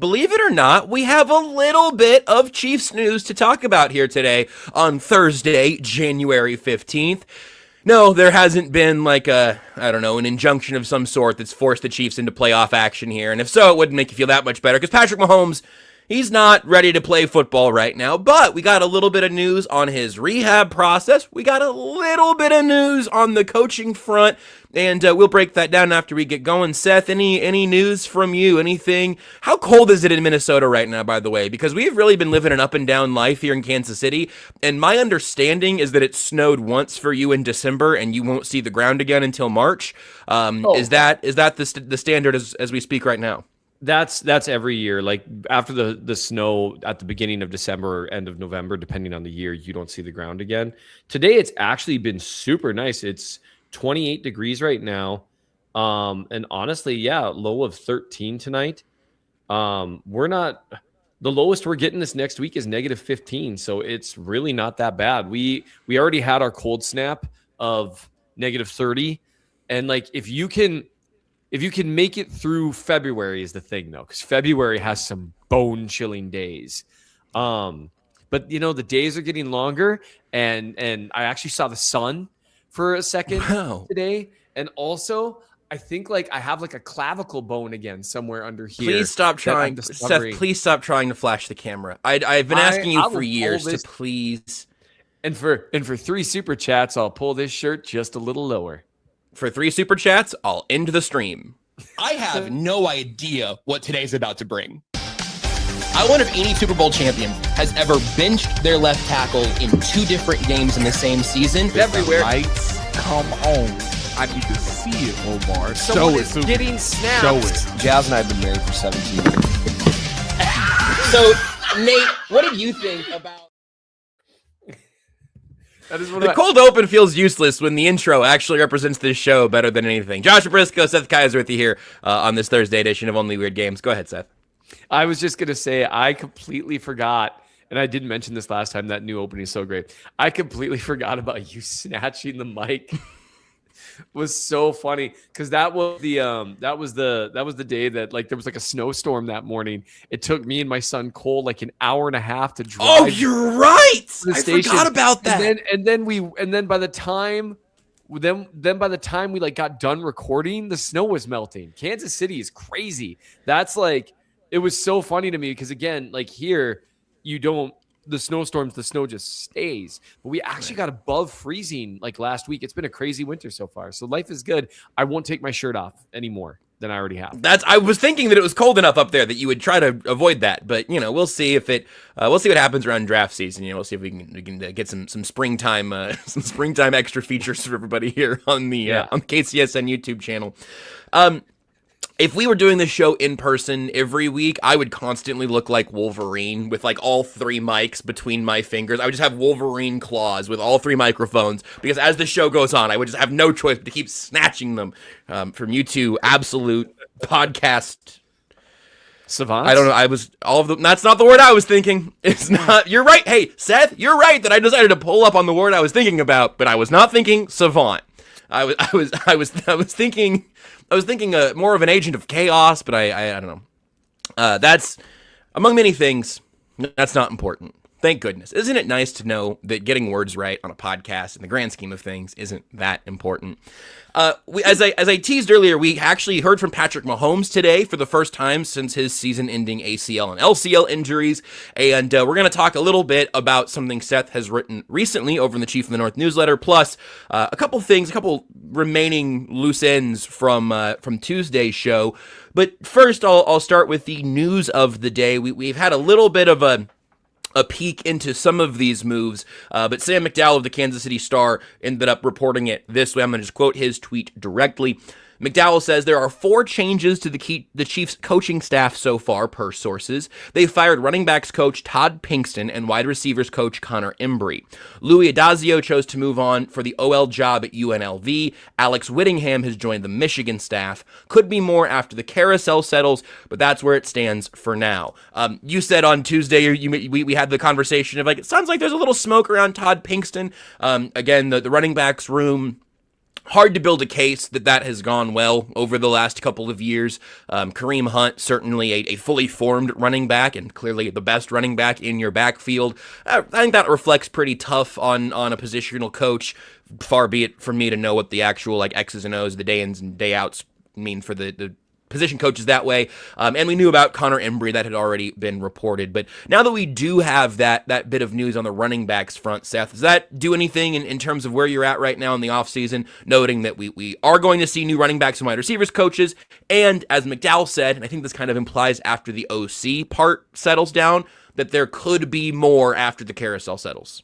believe it or not, we have a little bit of Chiefs news to talk about here today on Thursday, January 15th. No, there hasn't been like an injunction of some sort that's forced the Chiefs into playoff action here. And if so, it wouldn't make you feel that much better because Patrick Mahomes, he's not ready to play football right now, but we got a little bit of news on his rehab process. We got a little bit of news on the coaching front, and we'll break that down after we get going. Seth, any news from you? Anything? How cold is it in Minnesota right now, by the way? Because we've really been living an up and down life here in Kansas City, and my understanding is that it snowed once for you in December, and you won't see the ground again until March. Is that the standard as we speak right now? That's every year. Like after the snow at the beginning of December or end of November, depending on the year, you don't see the ground again. Today, it's actually been super nice. It's 28 degrees right now. And honestly, low of 13 tonight. We're not, the lowest we're getting this next week is negative 15. So it's really not that bad. We already had our cold snap of negative 30. And like, if you can make it through February is the thing, though, because February has some bone-chilling days. But, the days are getting longer, and I actually saw the sun for a second today. And also, I think, I have, a clavicle bone again somewhere under here. Please stop trying. Seth, please stop trying to flash the camera. I've been asking you for years to please. And for 3 super chats, I'll pull this shirt just a little lower. For 3 super chats, I'll end the stream. I have no idea what today's about to bring. I wonder if any Super Bowl champion has ever benched their left tackle in 2 different games in the same season. Everywhere. Lights come on. I need to see it, Omar. Someone is getting snapped. Show it. Jazz and I have been married for 17 years. So, Nate, what did you think about... The cold open feels useless when the intro actually represents this show better than anything. Joshua Brisco, Seth Keysor with you here on this Thursday edition of Only Weird Games. Go ahead, Seth. I was just going to say, I completely forgot, and I didn't mention this last time, that new opening is so great. I completely forgot about you snatching the mic. Was so funny because that was the day that there was a snowstorm that morning. It took me and my son Cole an hour and a half to drive. Oh, you're right. I forgot about that. And then by the time we got done recording, the snow was melting. Kansas City is crazy. That's it was so funny to me because again, here you don't. The snowstorms, the snow just stays. But we actually got above freezing last week. It's been a crazy winter so far. So life is good. I won't take my shirt off any more than I already have. I was thinking that it was cold enough up there that you would try to avoid that. But, we'll see if we'll see what happens around draft season. We'll see if we can get some springtime extra features for everybody here on the on KCSN YouTube channel. If we were doing this show in person every week, I would constantly look like Wolverine with all 3 mics between my fingers. I would just have Wolverine claws with all 3 microphones because as the show goes on, I would just have no choice but to keep snatching them from you 2 absolute podcast savants. I don't know. All of them. That's not the word I was thinking. It's not. You're right. Hey, Seth, you're right that I decided to pull up on the word I was thinking about, but I was not thinking savant. I was thinking more of an agent of chaos, but I don't know. That's among many things. That's not important. Thank goodness. Isn't it nice to know that getting words right on a podcast in the grand scheme of things isn't that important? As I teased earlier, we actually heard from Patrick Mahomes today for the first time since his season-ending ACL and LCL injuries, and we're going to talk a little bit about something Seth has written recently over in the Chief of the North newsletter, plus a couple remaining loose ends from Tuesday's show. But first, I'll start with the news of the day. We've had a little bit of a peek into some of these moves, but Sam McDowell of the Kansas City Star ended up reporting it this way. I'm going to just quote his tweet directly. McDowell says there are 4 changes to the Chiefs coaching staff so far, per sources. They fired running backs coach Todd Pinkston and wide receivers coach Connor Embry. Louis Adazio chose to move on for the OL job at UNLV. Alex Whittingham has joined the Michigan staff. Could be more after the carousel settles, but that's where it stands for now. You said on Tuesday, we had the conversation of it sounds like there's a little smoke around Todd Pinkston. Again, the running backs room hard to build a case that has gone well over the last couple of years. Kareem Hunt, certainly a fully formed running back and clearly the best running back in your backfield. I think that reflects pretty tough on a positional coach. Far be it from me to know what the actual like X's and O's, the day ins and day outs mean for the position coaches that way. And we knew about Connor Embry, that had already been reported. But now that we do have that bit of news on the running backs front, Seth, does that do anything in terms of where you're at right now in the offseason, noting that we are going to see new running backs and wide receivers coaches, and as McDowell said, and I think this kind of implies after the OC part settles down, that there could be more after the carousel settles?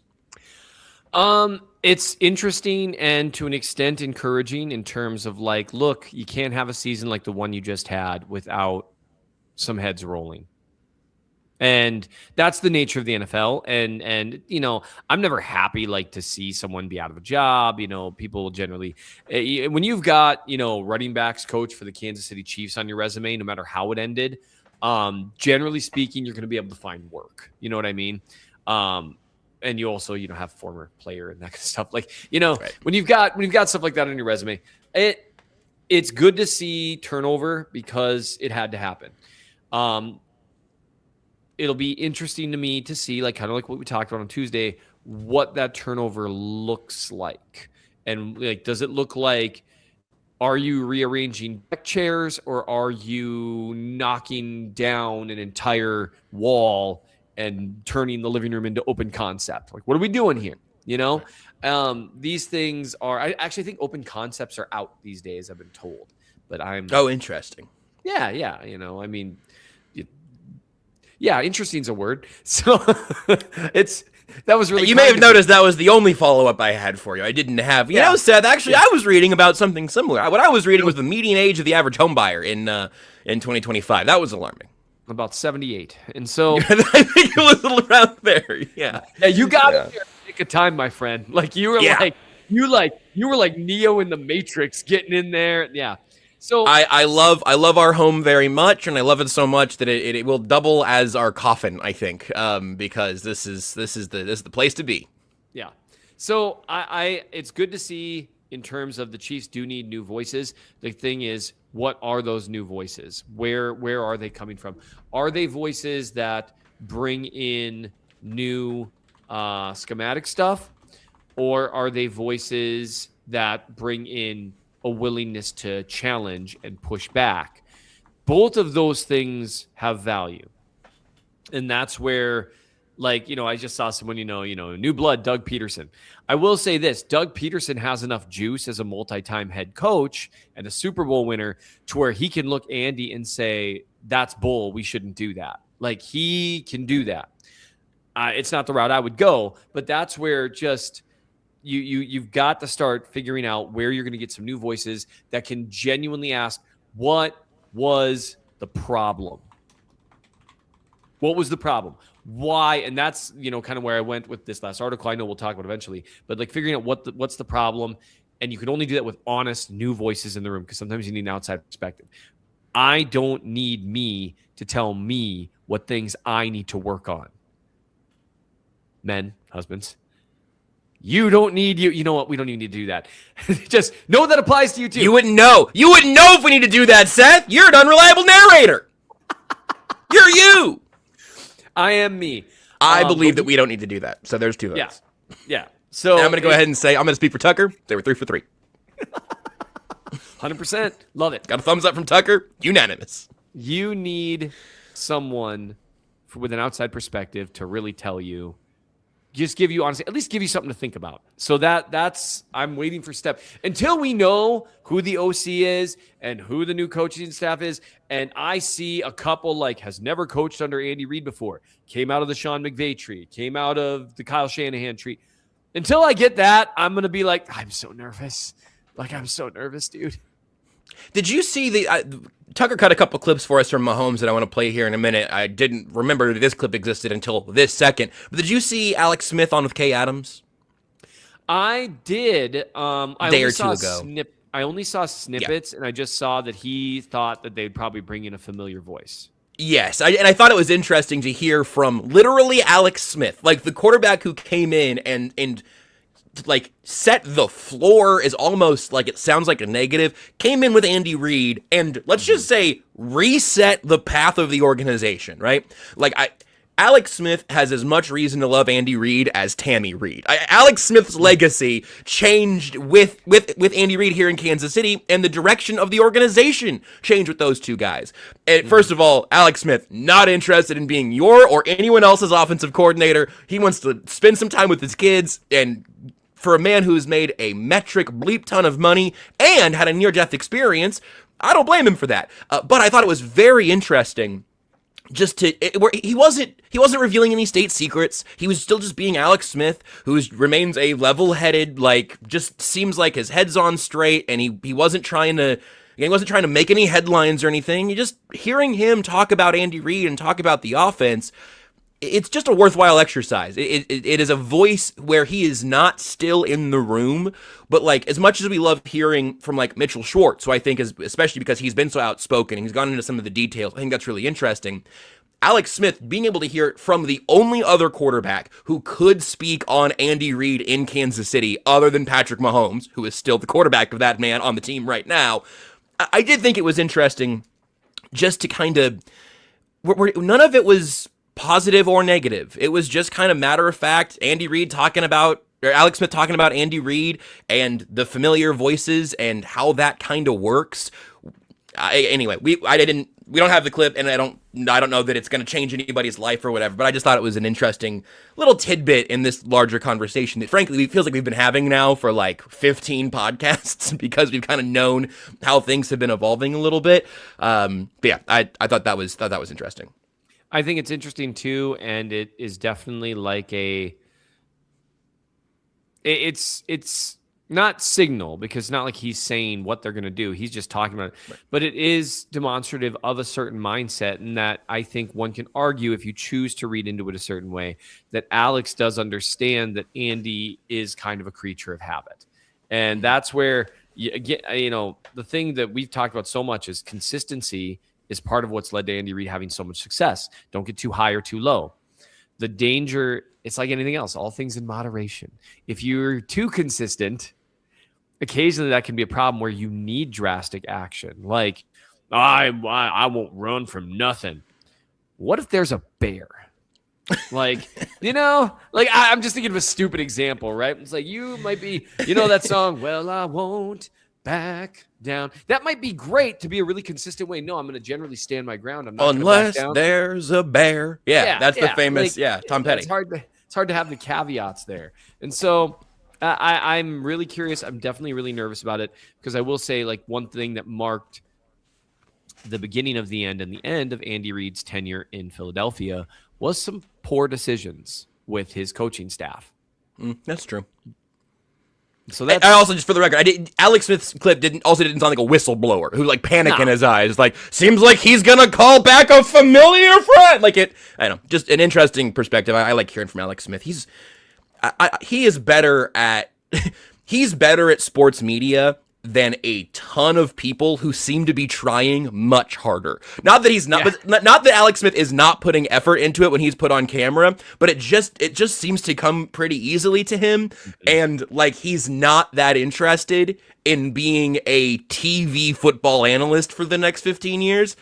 It's interesting and to an extent encouraging in terms of like, look, you can't have a season like the one you just had without some heads rolling. And that's the nature of the NFL. And you know, I'm never happy like to see someone be out of a job. You know, people generally, when you've got, you know, running backs coach for the Kansas City Chiefs on your resume, no matter how it ended, generally speaking, you're going to be able to find work. You know what I mean? And you also, you know, have former player and that kind of stuff. Like, you know, right. when you've got stuff like that on your resume, it's good to see turnover because it had to happen. It'll be interesting to me to see, like, kind of like what we talked about on Tuesday, what that turnover looks like. And like, does it look like, are you rearranging deck chairs or are you knocking down an entire wall and turning the living room into open concept? Like, what are we doing here? You know, these things are, I actually think open concepts are out these days, I've been told, but Oh, interesting. Yeah. You know, I mean, yeah, interesting is a word. So that was really, you may have noticed that was the only follow-up I had for you. I didn't have, you know, Seth, actually, I was reading about something similar. What I was reading was the median age of the average home buyer in 2025. That was alarming. About 78. And so I think it was around there. Yeah. Yeah, you got me there. Pick a time, my friend. Like you were you were like Neo in the Matrix getting in there. Yeah. So I love our home very much, and I love it so much that it will double as our coffin, I think. Because this is the place to be. Yeah. So I it's good to see in terms of the Chiefs do need new voices. The thing is, what are those new voices? Where are they coming from? Are they voices that bring in new schematic stuff? Or are they voices that bring in a willingness to challenge and push back? Both of those things have value. And that's where, like, you know, I just saw someone, you know, new blood, Doug Peterson. I will say this, Doug Peterson has enough juice as a multi-time head coach and a Super Bowl winner to where he can look Andy and say, that's bull, we shouldn't do that. Like, he can do that. It's not the route I would go, but that's where just you've got to start figuring out where you're going to get some new voices that can genuinely ask, what was the problem? What was the problem? Why? And that's, you know, kind of where I went with this last article. I know we'll talk about eventually, but like figuring out what's the problem. And you can only do that with honest new voices in the room, because sometimes you need an outside perspective. I don't need me to tell me what things I need to work on. Men, husbands, you don't need you know what? We don't even need to do that. Just know that applies to you too. You wouldn't know if we need to do that, Seth. You're an unreliable narrator. You're you. I am me. I believe that we don't need to do that. So there's two votes. Yeah. So and I'm going to go ahead and say, I'm going to speak for Tucker. They were 3 for 3. 100%. Love it. Got a thumbs up from Tucker. Unanimous. You need someone with an outside perspective to really tell you, just give you, honestly, at least give you something to think about. So that's, I'm waiting for step until we know who the OC is and who the new coaching staff is. And I see a couple like has never coached under Andy Reid before, came out of the Sean McVay tree, came out of the Kyle Shanahan tree. Until I get that, I'm going to be like, I'm so nervous. Like, I'm so nervous, dude. Did you see Tucker cut a couple clips for us from Mahomes that I want to play here in a minute. I didn't remember this clip existed until this second. But did you see Alex Smith on with Kay Adams? I did. I only saw snippets, and I just saw that he thought that they'd probably bring in a familiar voice. Yes, and I thought it was interesting to hear from literally Alex Smith, like the quarterback who came in and like set the floor is almost like it sounds like a negative, came in with Andy Reid and let's just say reset the path of the organization, right? Like Alex Smith has as much reason to love Andy Reid as Tammy Reid. Alex Smith's legacy changed with Andy Reid here in Kansas City, and the direction of the organization changed with those two guys. And first of all, Alex Smith, not interested in being your or anyone else's offensive coordinator. He wants to spend some time with his kids, and for a man who's made a metric bleep ton of money and had a near-death experience, I don't blame him for that. But I thought it was very interesting just where he wasn't revealing any state secrets. He was still just being Alex Smith, who remains a level-headed, like, just seems like his head's on straight, and he wasn't trying to make any headlines or anything. You just hearing him talk about Andy Reid and talk about the offense, it's just a worthwhile exercise. It is a voice where he is not still in the room, but like as much as we love hearing from like Mitchell Schwartz, who I think is, especially because he's been so outspoken and he's gone into some of the details, I think that's really interesting. Alex Smith, being able to hear it from the only other quarterback who could speak on Andy Reid in Kansas City other than Patrick Mahomes, who is still the quarterback of that man on the team right now, I did think it was interesting just to kind of, none of it was positive or negative. It was just kind of matter of fact, Alex Smith talking about Andy Reid and the familiar voices and how that kind of works. Anyway, we don't have the clip, and I don't know that it's going to change anybody's life or whatever, but I just thought it was an interesting little tidbit in this larger conversation that frankly it feels like we've been having now for like 15 podcasts because we've kind of known how things have been evolving a little bit. But yeah, I thought that was interesting. I think it's interesting too, and it is definitely like it's not signal, because it's not like he's saying what they're going to do. He's just talking about it. Right. But it is demonstrative of a certain mindset, and that I think one can argue, if you choose to read into it a certain way, that Alex does understand that Andy is kind of a creature of habit. And that's where, the thing that we've talked about so much is consistency is part of what's led to Andy Reid having so much success. Don't get too high or too low. The danger, it's like anything else, all things in moderation. If you're too consistent, occasionally that can be a problem where you need drastic action. Like, I won't run from nothing. What if there's a bear? Like, I'm just thinking of a stupid example, right? It's like, you might be, that song, well, I won't back down. That might be great to be a really consistent way. No, I'm going to generally stand my ground. I'm not unless there's a bear. Yeah, that's the famous, Tom Petty. It's hard to have the caveats there. And so I'm really curious. I'm definitely really nervous about it, because I will say, like, one thing that marked the beginning of the end and the end of Andy Reid's tenure in Philadelphia was some poor decisions with his coaching staff. That's true. So that's, I also, just for the record, Alex Smith's clip didn't sound like a whistleblower who like panic in his eyes. Like, seems like he's gonna call back a familiar friend. Like I don't know, just an interesting perspective. I like hearing from Alex Smith. He is better at he's better at sports media than a ton of people who seem to be trying much harder. Not that he's not, but not that Alex Smith is not putting effort into it when he's put on camera, but it just seems to come pretty easily to him. And like, he's not that interested in being a TV football analyst for the next 15 years.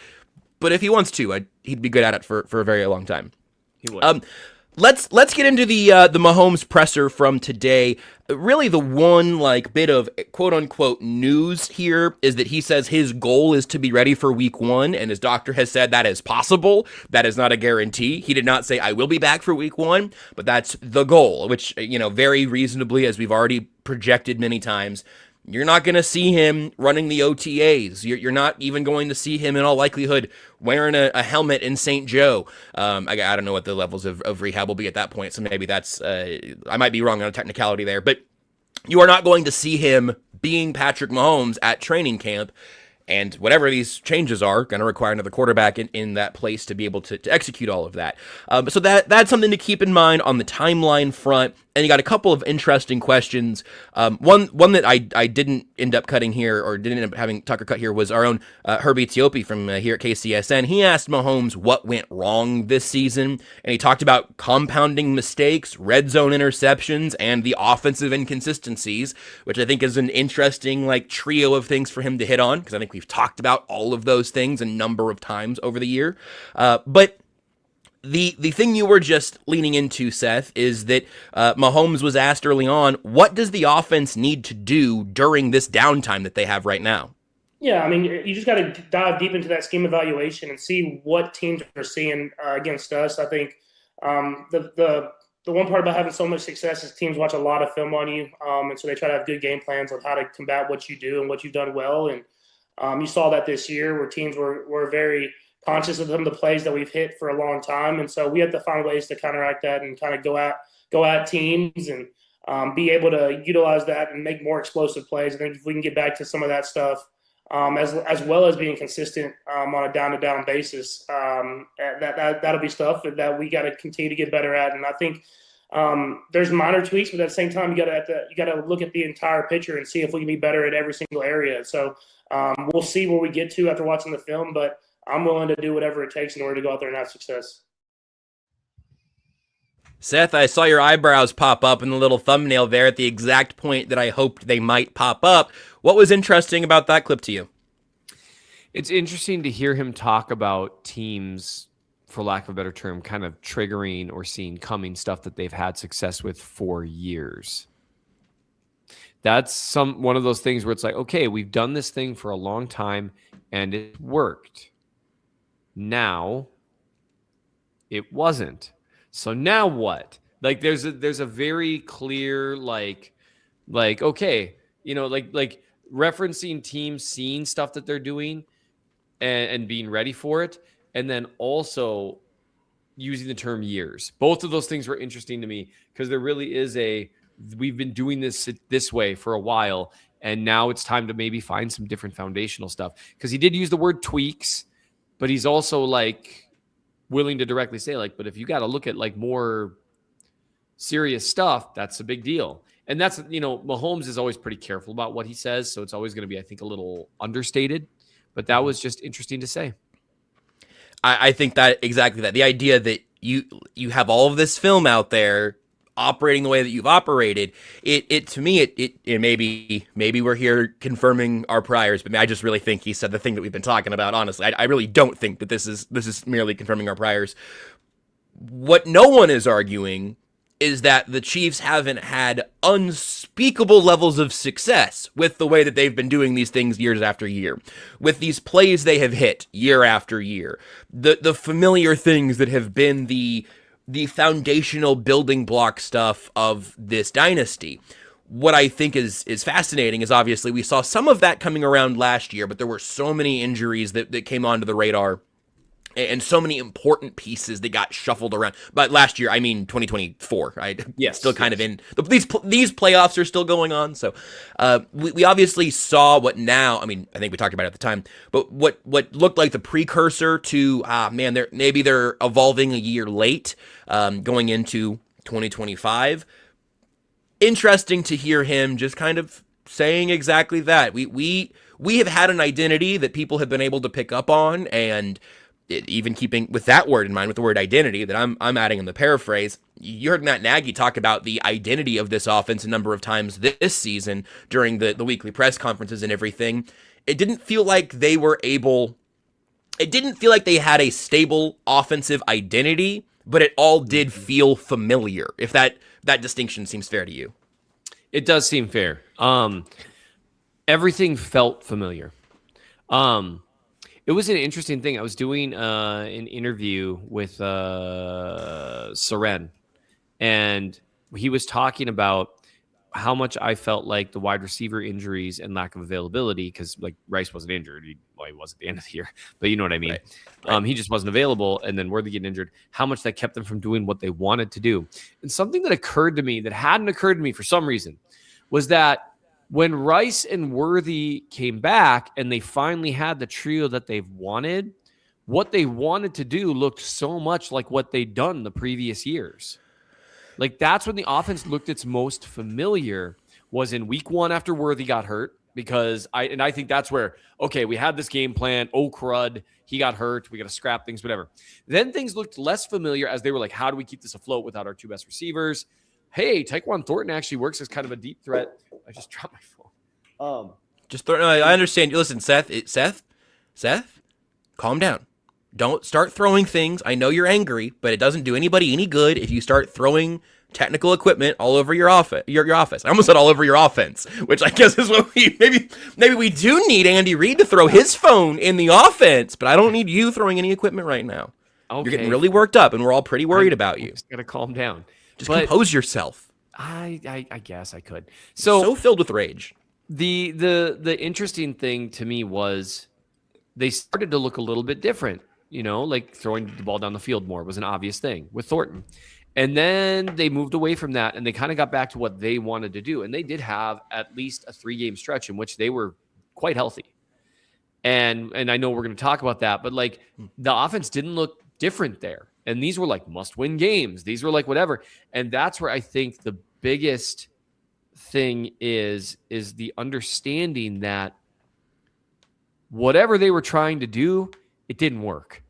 But if he wants to, he'd be good at it for a very long time. He would. Let's get into the Mahomes presser from today. Really, the one like bit of quote unquote news here is that he says his goal is to be ready for week 1, and his doctor has said that is possible. That is not a guarantee. He did not say I will be back for week 1, but that's the goal, which very reasonably, as we've already projected many times, you're not going to see him running the OTAs. You're not even going to see him in all likelihood wearing a helmet in St. Joe. I don't know what the levels of rehab will be at that point, so maybe that's I might be wrong on a technicality there, but you are not going to see him being Patrick Mahomes at training camp, and whatever these changes are going to require another quarterback in that place to be able to execute all of that. So that's something to keep in mind on the timeline front. And you got a couple of interesting questions. One that I didn't end up cutting here, or didn't end up having Tucker cut here, was our own Herbie Tiopi from here at KCSN. He asked Mahomes what went wrong this season, and he talked about compounding mistakes, red zone interceptions, and the offensive inconsistencies, which I think is an interesting trio of things for him to hit on, because I think we've talked about all of those things a number of times over the year. But the thing you were just leaning into, Seth, is that Mahomes was asked early on, what does the offense need to do during this downtime that they have right now? Yeah, I mean, you just got to dive deep into that scheme evaluation and see what teams are seeing against us. I think the one part about having so much success is teams watch a lot of film on you, and so they try to have good game plans on how to combat what you do and what you've done well. And you saw that this year where teams were very conscious of some of the plays that we've hit for a long time. And so we have to find ways to counteract that and kind of go at teams and be able to utilize that and make more explosive plays. I think if we can get back to some of that stuff, as well as being consistent on a down-to-down basis, that'll be stuff that we got to continue to get better at. And I think there's minor tweaks, but at the same time, you got to look at the entire picture and see if we can be better at every single area. So we'll see where we get to after watching the film, but I'm willing to do whatever it takes in order to go out there and have success. Seth, I saw your eyebrows pop up in the little thumbnail there at the exact point that I hoped they might pop up. What was interesting about that clip to you? It's interesting to hear him talk about teams, for lack of a better term, kind of triggering or seeing coming stuff that they've had success with for years. That's one of those things where it's like, okay, we've done this thing for a long time and it worked. Now it wasn't. So now what? There's a very clear okay, referencing teams seeing stuff that they're doing and being ready for it, and then also using the term years. Both of those things were interesting to me because there really is we've been doing this way for a while, and now it's time to maybe find some different foundational stuff. Because he did use the word tweaks, but he's also willing to directly say but if you got to look at more serious stuff, that's a big deal. And that's, Mahomes is always pretty careful about what he says. So it's always going to be, I think, a little understated, but that was just interesting to say. I think that exactly that. The idea that you have all of this film out there operating the way that you've operated, it to me, it maybe we're here confirming our priors, but I just really think he said the thing that we've been talking about. Honestly, I really don't think that this is merely confirming our priors. What no one is arguing is that the Chiefs haven't had unspeakable levels of success with the way that they've been doing these things years after year, with these plays they have hit year after year, the familiar things that have been the foundational building block stuff of this dynasty. What I think is fascinating is obviously we saw some of that coming around last year, but there were so many injuries that came onto the radar and so many important pieces that got shuffled around. But last year, I mean 2024, right? Yes. Still kind of in. These playoffs are still going on. So we obviously saw what now, I mean, I think we talked about it at the time, but what looked like the precursor to, maybe they're evolving a year late going into 2025. Interesting to hear him just kind of saying exactly that. We have had an identity that people have been able to pick up on, and even keeping with that word in mind, with the word identity that I'm adding in the paraphrase, you heard Matt Nagy talk about the identity of this offense a number of times this season during the weekly press conferences and everything. It didn't feel like they had a stable offensive identity, but it all did feel familiar, if that distinction seems fair to you. It does seem fair. Everything felt familiar. It was an interesting thing. I was doing an interview with Soren, and he was talking about how much I felt like the wide receiver injuries and lack of availability, because Rice wasn't injured. He was at the end of the year, but you know what I mean? Right. He just wasn't available, and then Worthy getting injured, how much that kept them from doing what they wanted to do. And something that occurred to me that hadn't occurred to me for some reason was that when Rice and Worthy came back and they finally had the trio that they've wanted, what they wanted to do looked so much like what they'd done the previous years. Like that's when the offense looked its most familiar was in week 1 after Worthy got hurt because I think that's where, okay, we had this game plan. Oh, crud. He got hurt. We got to scrap things, whatever. Then things looked less familiar as they were like, how do we keep this afloat without our 2 best receivers? Hey, Tyquan Thornton actually works as kind of a deep threat. I just dropped my phone. Just throw. No, I understand. Listen, Seth, calm down. Don't start throwing things. I know you're angry, but it doesn't do anybody any good if you start throwing technical equipment all over your office. Your office. I almost said all over your offense, which I guess is what we maybe we do need Andy Reid to throw his phone in the offense, but I don't need you throwing any equipment right now. Okay. You're getting really worked up, and we're all pretty worried about you. Just gotta calm down. Just compose yourself. I guess I could. So filled with rage. The interesting thing to me was they started to look a little bit different. Like throwing the ball down the field more was an obvious thing with Thornton. And then they moved away from that and they kind of got back to what they wanted to do. And they did have at least a 3-game stretch in which they were quite healthy. And I know we're going to talk about that, but like the offense didn't look different there. And these were like must-win games. These were like whatever. And that's where I think the biggest thing is the understanding that whatever they were trying to do, it didn't work.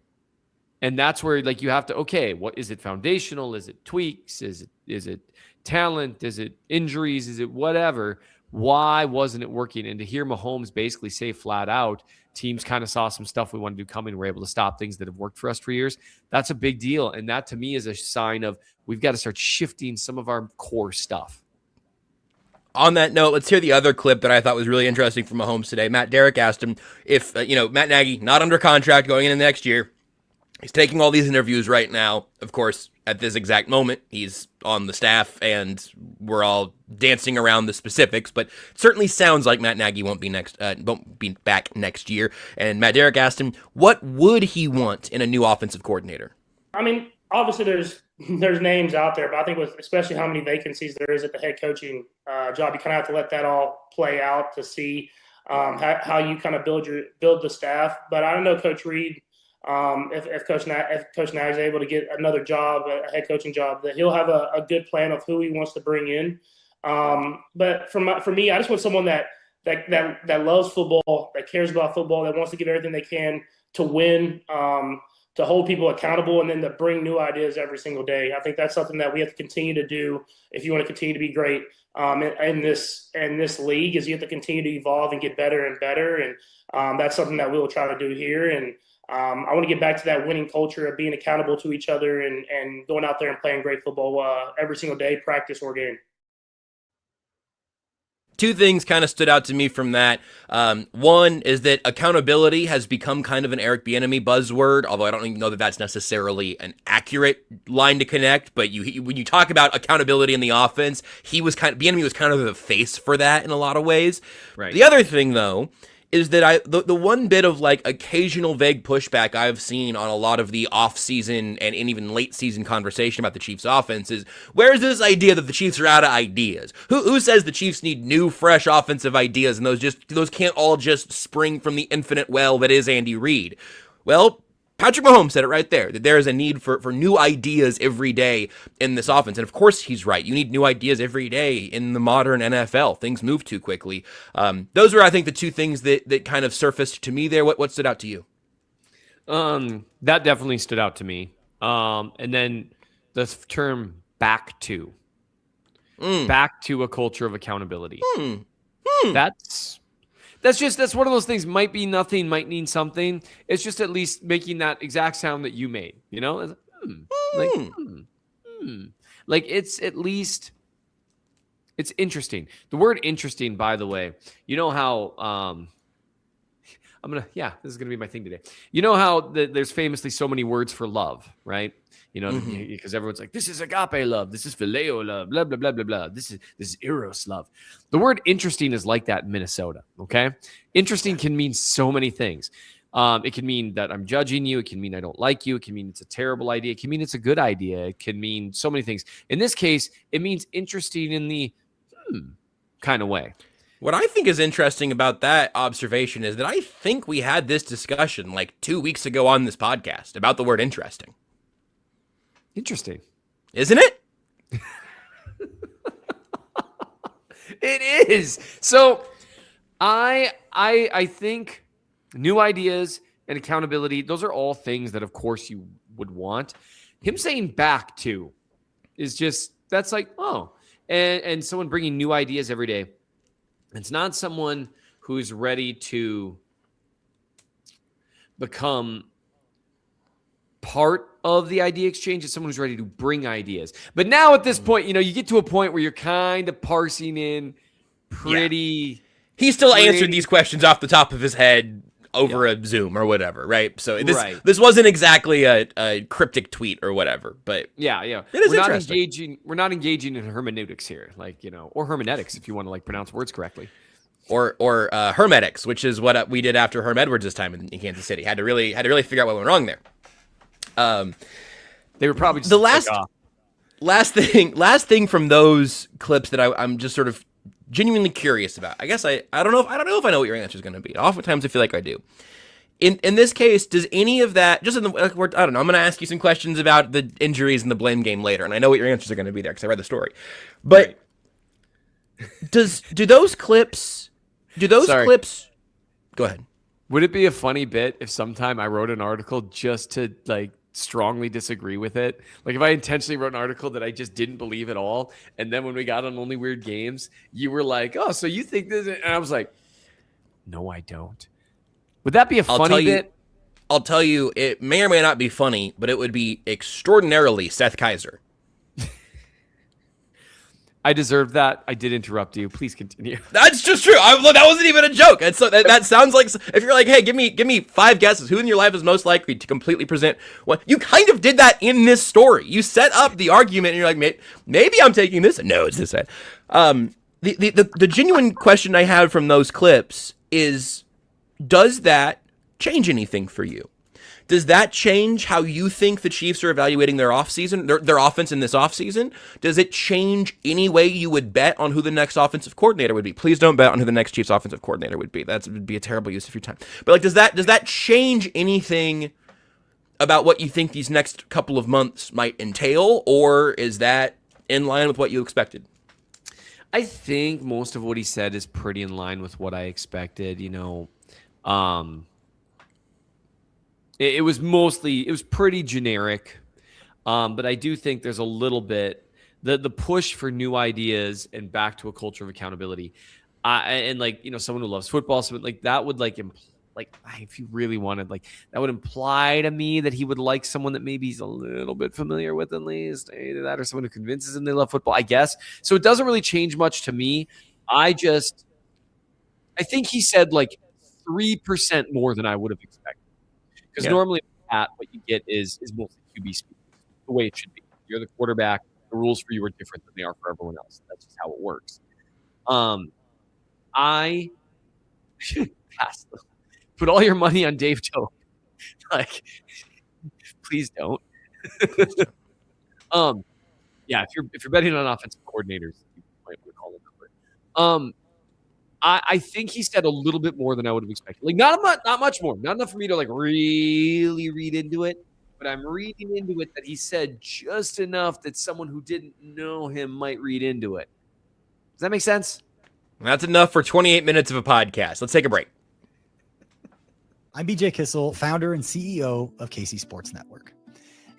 And that's where like you have to, okay, what is it foundational? Is it tweaks? Is it talent? Is it injuries? Is it whatever? Why wasn't it working? And to hear Mahomes basically say flat out, teams kind of saw some stuff we wanted to do coming. We're able to stop things that have worked for us for years. That's a big deal. And that to me is a sign of we've got to start shifting some of our core stuff. On that note, let's hear the other clip that I thought was really interesting from Mahomes today. Matt Derrick asked him if, Matt Nagy, not under contract going into next year. He's taking all these interviews right now. Of course, at this exact moment, he's on the staff and we're all dancing around the specifics, but it certainly sounds like Matt Nagy won't be back next year. And Matt Derrick asked him, what would he want in a new offensive coordinator? I mean, obviously there's names out there, but I think with especially how many vacancies there is at the head coaching job, you kind of have to let that all play out to see how you kind of build the staff. But I don't know, Coach Reid, if Coach Nagy is able to get another job, a head coaching job, that he'll have a good plan of who he wants to bring in. But for me, I just want someone that loves football, that cares about football, that wants to give everything they can to win, to hold people accountable, and then to bring new ideas every single day. I think that's something that we have to continue to do if you want to continue to be great in this league. Is you have to continue to evolve and get better and better, and that's something that we will try to do here. And I want to get back to that winning culture of being accountable to each other and going out there and playing great football every single day, practice or game. Two things kind of stood out to me from that. One is that accountability has become kind of an Eric Bieniemy buzzword, although I don't even know that that's necessarily an accurate line to connect. But when you talk about accountability in the offense, Bieniemy was kind of the face for that in a lot of ways. Right. The other thing, though, is that the one bit of like occasional vague pushback I've seen on a lot of the off-season and even late-season conversation about the Chiefs' offense is, where's this idea that the Chiefs are out of ideas? Who says the Chiefs need new, fresh offensive ideas and those can't all just spring from the infinite well that is Andy Reid? Well, Patrick Mahomes said it right there, that there is a need for new ideas every day in this offense. And of course he's right. You need new ideas every day in the modern NFL. Things move too quickly. Those were, I think, the two things that kind of surfaced to me there. What stood out to you? That definitely stood out to me. And then the term back to a culture of accountability. That's one of those things. Might be nothing, might mean something. It's just at least making that exact sound that you made, like it's at least it's interesting. The word interesting, by the way, you know how, this is going to be my thing today. You know how there's famously so many words for love, right? Because everyone's like, this is agape love, this is phileo love, blah, blah, blah, blah, blah. This is eros love. The word interesting is like that in Minnesota, okay? Interesting can mean so many things. It can mean that I'm judging you. It can mean I don't like you. It can mean it's a terrible idea. It can mean it's a good idea. It can mean so many things. In this case, it means interesting in the kind of way. What I think is interesting about that observation is that I think we had this discussion like 2 weeks ago on this podcast about the word interesting. Interesting. Isn't it? It is. So I think new ideas and accountability, those are all things that of course you would want. Him saying back to is just, that's like, oh, and someone bringing new ideas every day. It's not someone who's ready to become part of the idea exchange. It's someone who's ready to bring ideas. But now at this point, you get to a point where you're kind of parsing in pretty. Yeah. He still answered these questions off the top of his head over a Zoom or whatever, right? So this wasn't exactly a cryptic tweet or whatever, but it is interesting. We're not engaging in hermeneutics here, or hermeneutics if you want to pronounce words correctly. Or hermetics, which is what we did after Herm Edwards' time in Kansas City. Had to really figure out what went wrong there. They were probably just the last thing from those clips that I'm just sort of genuinely curious about. I guess I don't know if I know what your answer is going to be. Oftentimes I feel like I do. In this case, does any of that just I don't know. I'm going to ask you some questions about the injuries and the blame game later, and I know what your answers are going to be there because I read the story. But do those clips? Go ahead. Would it be a funny bit if sometime I wrote an article just to strongly disagree with it? If I intentionally wrote an article that I just didn't believe at all, and then when we got on Only Weird Games, you were like, "Oh, so you think this?" And I was like, "No, I don't." Would that be a funny bit? I'll tell you, it may or may not be funny, but it would be extraordinarily Seth Keysor. I deserved that. I did interrupt you. Please continue. That's just true. That wasn't even a joke. And so that sounds like, if you're like, hey, give me 5 guesses. Who in your life is most likely to completely present what you kind of did that in this story. You set up the argument and you're like, maybe I'm taking this. No, it's this side. The genuine question I have from those clips is, does that change anything for you? Does that change how you think the Chiefs are evaluating their offseason, their offense in this offseason? Does it change any way you would bet on who the next offensive coordinator would be? Please don't bet on who the next Chiefs offensive coordinator would be. That would be a terrible use of your time. But does that change anything about what you think these next couple of months might entail, or is that in line with what you expected? I think most of what he said is pretty in line with what I expected. It was pretty generic, but I do think there's a little bit the push for new ideas and back to a culture of accountability, and someone who loves football, so that would if you really wanted, that would imply to me that he would like someone that maybe he's a little bit familiar with, at least either that or someone who convinces him they love football, I guess. So it doesn't really change much to me. I think he said 3% more than I would have expected. Because normally what you get is mostly QB speak, the way it should be. You're the quarterback. The rules for you are different than they are for everyone else. That's just how it works. I put all your money on Dave Toke. Please don't. If you're betting on offensive coordinators, you might want to call the number. I think he said a little bit more than I would have expected. Not much more. Not enough for me to really read into it. But I'm reading into it that he said just enough that someone who didn't know him might read into it. Does that make sense? That's enough for 28 minutes of a podcast. Let's take a break. I'm BJ Kissel, founder and CEO of KC Sports Network.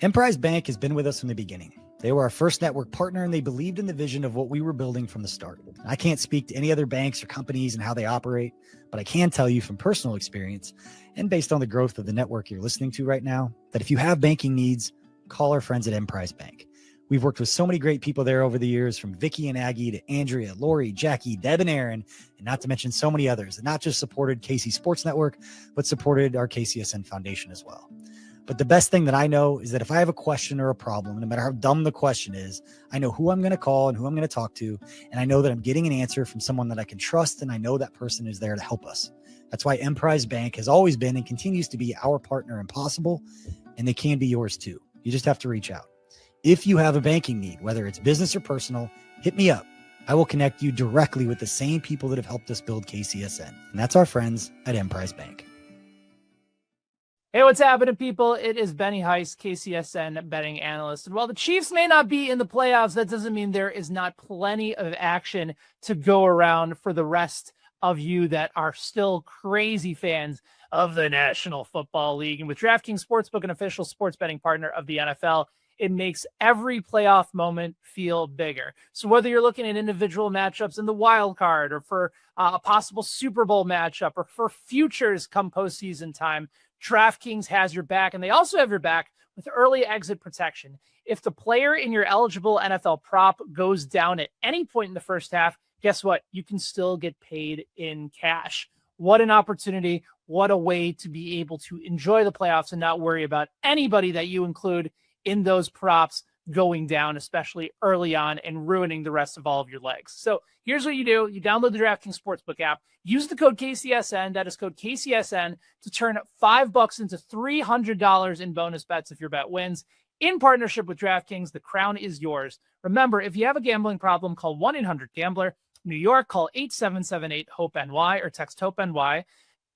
Emprise Bank has been with us from the beginning. They were our first network partner, and they believed in the vision of what we were building from the start. I can't speak to any other banks or companies and how they operate, but I can tell you from personal experience and based on the growth of the network you're listening to right now, that if you have banking needs, call our friends at Emprise Bank. We've worked with so many great people there over the years, from Vicky and Aggie to Andrea, Lori, Jackie, Deb, and Aaron, and not to mention so many others that not just supported KC Sports Network, but supported our KCSN Foundation as well. But the best thing that I know is that if I have a question or a problem, no matter how dumb the question is, I know who I'm going to call and who I'm going to talk to. And I know that I'm getting an answer from someone that I can trust. And I know that person is there to help us. That's why Emprise Bank has always been and continues to be our partner in Possible. And they can be yours too. You just have to reach out. If you have a banking need, whether it's business or personal, hit me up. I will connect you directly with the same people that have helped us build KCSN. And that's our friends at Emprise Bank. Hey, what's happening, people? It is Benny Heiss, KCSN betting analyst. And while the Chiefs may not be in the playoffs, that doesn't mean there is not plenty of action to go around for the rest of you that are still crazy fans of the National Football League. And with DraftKings Sportsbook, an official sports betting partner of the NFL, it makes every playoff moment feel bigger. So whether you're looking at individual matchups in the wild card, or for a possible Super Bowl matchup, or for futures come postseason time, DraftKings has your back, and they also have your back with early exit protection. If the player in your eligible NFL prop goes down at any point in the first half, guess what? You can still get paid in cash. What an opportunity. What a way to be able to enjoy the playoffs and not worry about anybody that you include in those props going down, especially early on, and ruining the rest of all of your legs. So here's what you do. You download the DraftKings Sportsbook app, use the code KCSN, that is code KCSN, to turn $5 into $300 in bonus bets if your bet wins. In partnership with DraftKings, the crown is yours. Remember, if you have a gambling problem, call 1-800-GAMBLER. New York, call 8778-HOPE-NY or text HOPE-NY.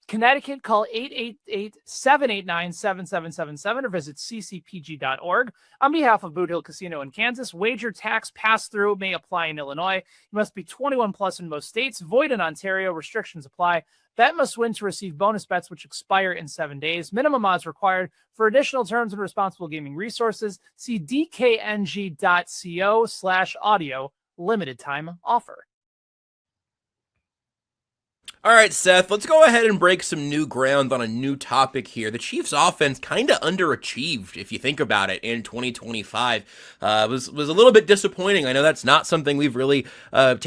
Connecticut, call 888-789-7777 or visit ccpg.org. On behalf of Boot Hill Casino in Kansas, wager tax pass-through may apply in Illinois. You must be 21 plus in most states. Void in Ontario. Restrictions apply. Bet must win to receive bonus bets, which expire in 7 days. Minimum odds required. For additional terms and responsible gaming resources, see dkng.co/audio. Limited time offer. All right, Seth, let's go ahead and break some new ground on a new topic here. The Chiefs' offense kind of underachieved, if you think about it, in 2025. Was a little bit disappointing. I know that's not something we've really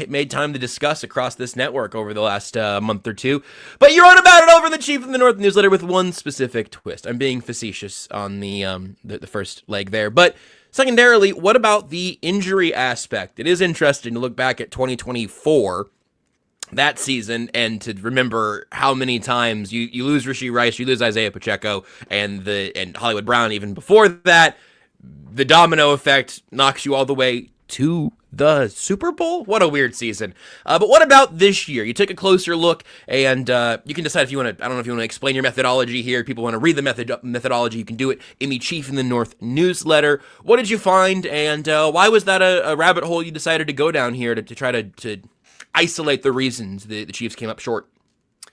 made time to discuss across this network over the last month or two. But you wrote about it over in the Chief of the North newsletter with one specific twist. I'm being facetious on the first leg there. But secondarily, what about the injury aspect? It is interesting to look back at 2024, that season, and to remember how many times you lose Rashee Rice, you lose Isaiah Pacheco, and Hollywood Brown even before that. The domino effect knocks you all the way to the Super Bowl. What a weird season. But what about this year? You took a closer look, and you can decide if you want to, I don't know if you want to explain your methodology here. People want to read the methodology. You can do it in the Chief in the North newsletter. What did you find, and why was that a rabbit hole you decided to go down here to try to isolate the reasons the Chiefs came up short?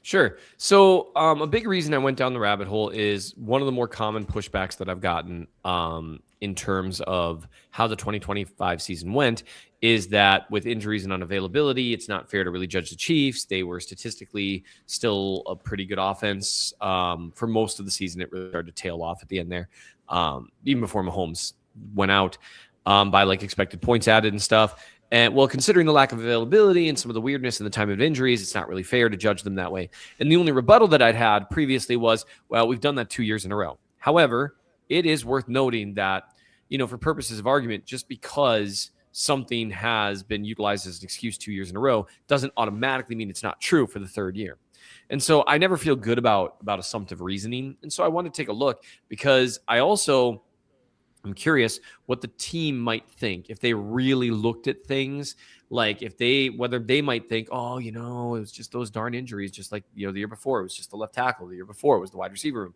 Sure. So a big reason I went down the rabbit hole is one of the more common pushbacks that I've gotten in terms of how the 2025 season went is that with injuries and unavailability, it's not fair to really judge the Chiefs. They were statistically still a pretty good offense. For most of the season, it really started to tail off at the end there, even before Mahomes went out, by like expected points added and stuff. And well, considering the lack of availability and some of the weirdness in the time of injuries, it's not really fair to judge them that way. And the only rebuttal that I'd had previously was, well, we've done that 2 years in a row. However, it is worth noting that, for purposes of argument, just because something has been utilized as an excuse 2 years in a row doesn't automatically mean it's not true for the third year. And so I never feel good about assumptive reasoning. And so I want to take a look because I'm curious what the team might think if they really looked at things, like whether they might think, oh, it was just those darn injuries, just like, the year before, it was just the left tackle. The year before, it was the wide receiver room.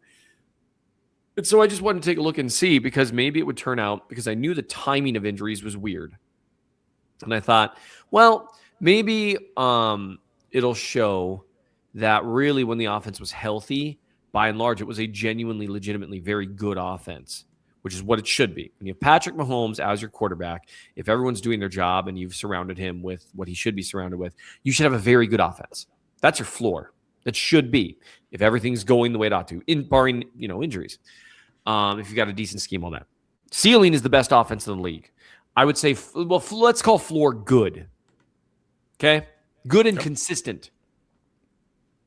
And so I just wanted to take a look and see, because maybe it would turn out, because I knew the timing of injuries was weird. And I thought, well, maybe it'll show that really when the offense was healthy, by and large, it was a genuinely, legitimately very good offense, which is what it should be. When you have Patrick Mahomes as your quarterback, if everyone's doing their job and you've surrounded him with what he should be surrounded with, you should have a very good offense. That's your floor. That should be, if everything's going the way it ought to, barring injuries. If you've got a decent scheme on that. Ceiling is the best offense in the league. I would say, let's call floor good. Okay? Good and consistent.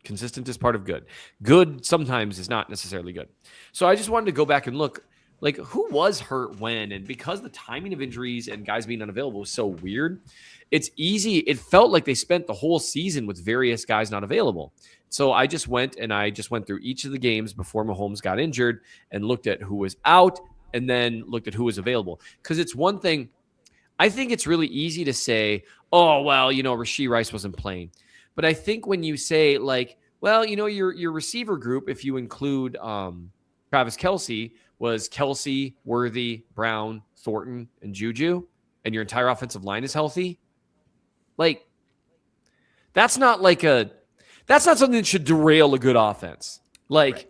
Consistent is part of good. Good sometimes is not necessarily good. So I just wanted to go back and look, like, who was hurt when? And because the timing of injuries and guys being unavailable was so weird, it's easy. It felt like they spent the whole season with various guys not available. So I just went through each of the games before Mahomes got injured and looked at who was out and then looked at who was available. Because it's one thing, I think it's really easy to say, oh, well, Rashee Rice wasn't playing. But I think when you say, like, well, your receiver group, if you include Travis Kelce was Kelce, Worthy, Brown, Thornton, and Juju, and your entire offensive line is healthy, like that's not something that should derail a good offense. Like Right.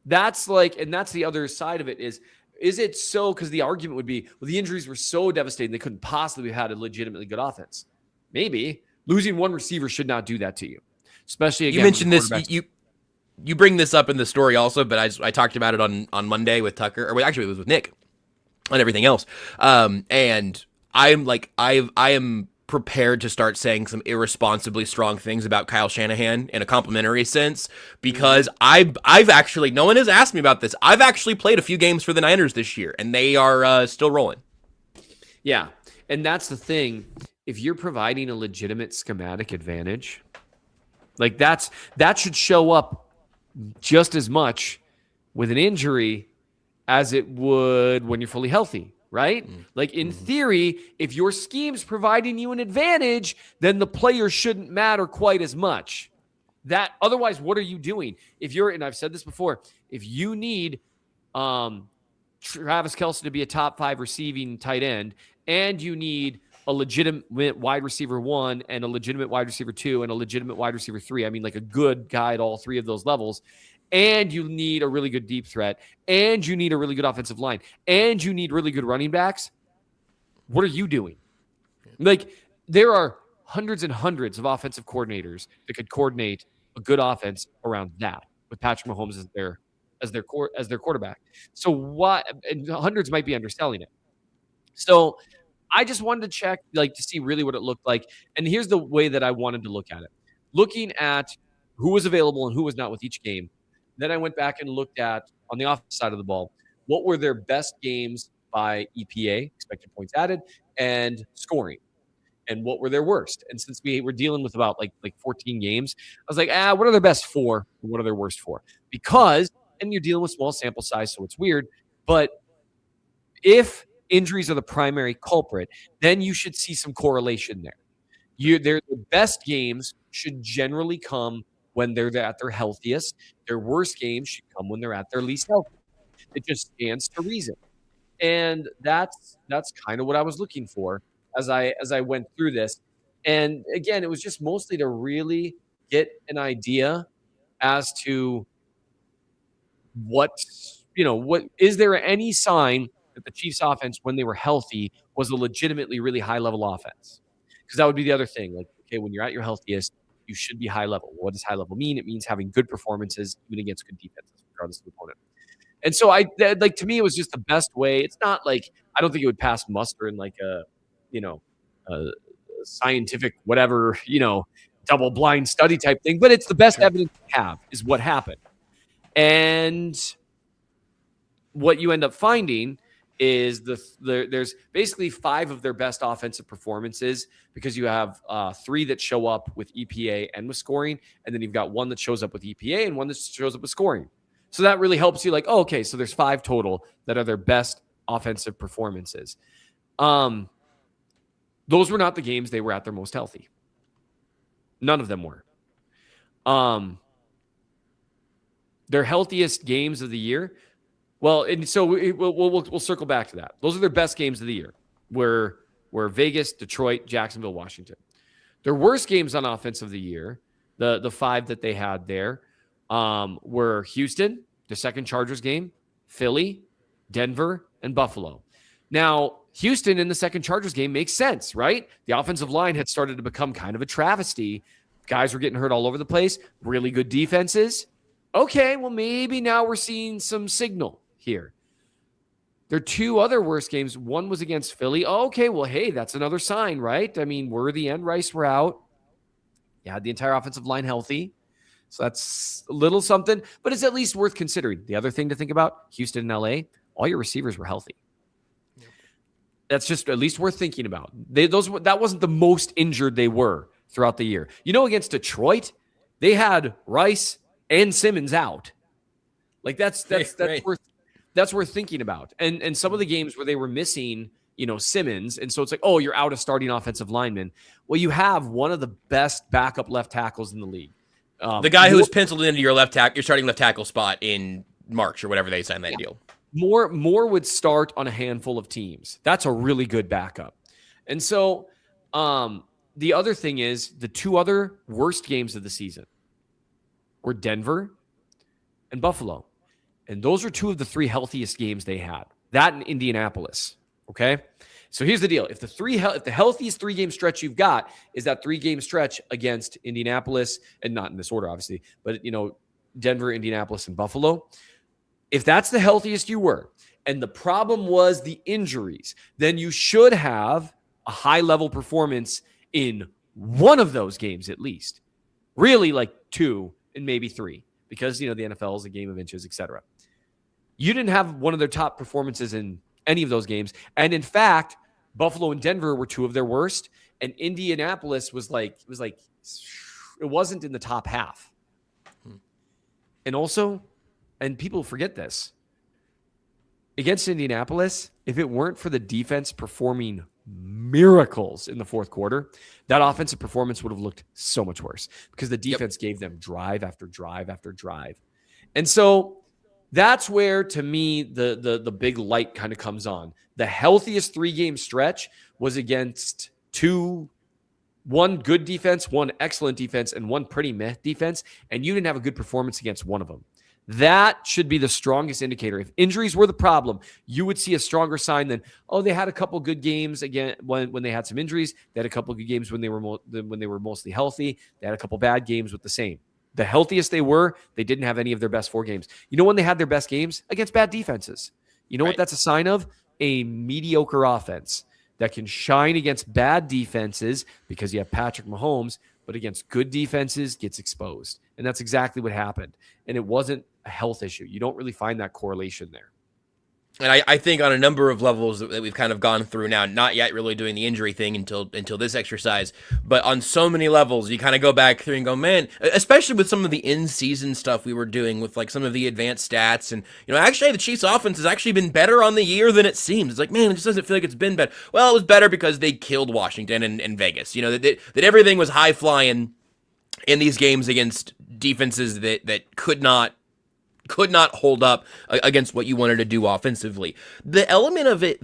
that's like, and that's the other side of it is it so, because the argument would be, well, the injuries were so devastating they couldn't possibly have had a legitimately good offense. Maybe losing one receiver should not do that to you, especially again. You mentioned this. You bring this up in the story also, but I talked about it on Monday with Tucker, or actually it was with Nick, and everything else. And I'm like I am prepared to start saying some irresponsibly strong things about Kyle Shanahan in a complimentary sense, because I've actually, no one has asked me about this. I've actually played a few games for the Niners this year, and they are still rolling. Yeah, and that's the thing. If you're providing a legitimate schematic advantage, like that should show up just as much with an injury as it would when you're fully healthy, right? Like in theory, if your scheme's providing you an advantage, then the player shouldn't matter quite as much. That otherwise, what are you doing? If you're, and I've said this before, if you need Travis Kelce to be a top 5 receiving tight end, and you need a legitimate wide receiver 1 and a legitimate wide receiver 2 and a legitimate wide receiver 3, I mean like a good guy at all 3 of those levels, and you need a really good deep threat, and you need a really good offensive line, and you need really good running backs, what are you doing? Like, there are hundreds and hundreds of offensive coordinators that could coordinate a good offense around that, with Patrick Mahomes as their quarterback. So what? And hundreds might be underselling it. So I just wanted to check, like, to see really what it looked like. And here's the way that I wanted to look at it. Looking at who was available and who was not with each game. Then I went back and looked at, on the offensive side of the ball, what were their best games by EPA, expected points added, and scoring, and what were their worst. And since we were dealing with about like 14 games, I was like, what are their best 4 and what are their worst 4? Because, and you're dealing with small sample size, so it's weird, but if injuries are the primary culprit, then you should see some correlation there. The best games should generally come when they're at their healthiest. Their worst games should come when they're at their least healthy. It just stands to reason. And that's kind of what I was looking for as I went through this. And again, it was just mostly to really get an idea as to what is there any sign that the Chiefs offense, when they were healthy, was a legitimately really high level offense? Because that would be the other thing. Like, okay, when you're at your healthiest, you should be high level. What does high level mean? It means having good performances even against good defenses, regardless of the opponent. And so to me, it was just the best way. It's not like, I don't think it would pass muster in like a scientific, whatever, double blind study type thing, but it's the best evidence we have is what happened. And what you end up finding is there's basically 5 of their best offensive performances, because you have 3 that show up with EPA and with scoring, and then you've got 1 that shows up with EPA and 1 that shows up with scoring. So that really helps you, like, oh, okay, so there's 5 total that are their best offensive performances. Those were not the games they were at their most healthy. None of them were. Their healthiest games of the year. Well, and so we'll circle back to that. Those are their best games of the year. Were Vegas, Detroit, Jacksonville, Washington. Their worst games on offense of the year, the 5 that they had there, were Houston, the second Chargers game, Philly, Denver, and Buffalo. Now, Houston in the second Chargers game makes sense, right? The offensive line had started to become kind of a travesty. Guys were getting hurt all over the place. Really good defenses. Okay, well, maybe now we're seeing some signal here. Their 2 other worst games, one was against Philly. Oh, okay, well, hey, that's another sign, right? I mean, Worthy and Rice were out. You had the entire offensive line healthy. So that's a little something, but it's at least worth considering. The other thing to think about, Houston and LA, all your receivers were healthy. That's just at least worth thinking about. That wasn't the most injured they were throughout the year. Against Detroit, they had Rice and Simmons out. Like that's right. worth thinking about. And some of the games where they were missing, Simmons, and so it's like, oh, you're out a starting offensive lineman. Well, you have one of the best backup left tackles in the league. The guy who's penciled into your starting left tackle spot in March or whatever they signed that deal. More would start on a handful of teams. That's a really good backup. And so the other thing is the two other worst games of the season were Denver and Buffalo. And those are two of the three healthiest games they had. That and Indianapolis. Okay? So here's the deal. If the healthiest 3-game stretch you've got is that 3-game stretch against Indianapolis, and not in this order, obviously, but Denver, Indianapolis, and Buffalo, if that's the healthiest you were, and the problem was the injuries, then you should have a high-level performance in one of those games at least. Really, like 2 and maybe 3, because the NFL is a game of inches, etc. You didn't have one of their top performances in any of those games, and in fact, Buffalo and Denver were 2 of their worst, and Indianapolis was like it wasn't in the top half. And also, and people forget this, against Indianapolis, if it weren't for the defense performing miracles in the fourth quarter, that offensive performance would have looked so much worse because the defense gave them drive after drive after drive. And so that's where, to me, the big light kind of comes on. The healthiest 3-game stretch was against 1 good defense, 1 excellent defense, and 1 pretty meh defense, and you didn't have a good performance against one of them. That should be the strongest indicator. If injuries were the problem, you would see a stronger sign than, they had a couple good games again when they had some injuries. They had a couple good games when they were mostly healthy. They had a couple bad games with the same. The healthiest they were, they didn't have any of their best 4 games. You know when they had their best games? Against bad defenses. You know what that's a sign of? A mediocre offense that can shine against bad defenses because you have Patrick Mahomes, but against good defenses gets exposed. And that's exactly what happened. And it wasn't a health issue. You don't really find that correlation there. And I think on a number of levels that we've kind of gone through now, not yet really doing the injury thing until this exercise, but on so many levels, you kind of go back through and go, man, especially with some of the in-season stuff we were doing with like some of the advanced stats. And, actually the Chiefs offense has actually been better on the year than it seems. It's like, man, it just doesn't feel like it's been better. Well, it was better because they killed Washington and Vegas. That everything was high flying in these games against defenses that could not hold up against what you wanted to do offensively. The element of it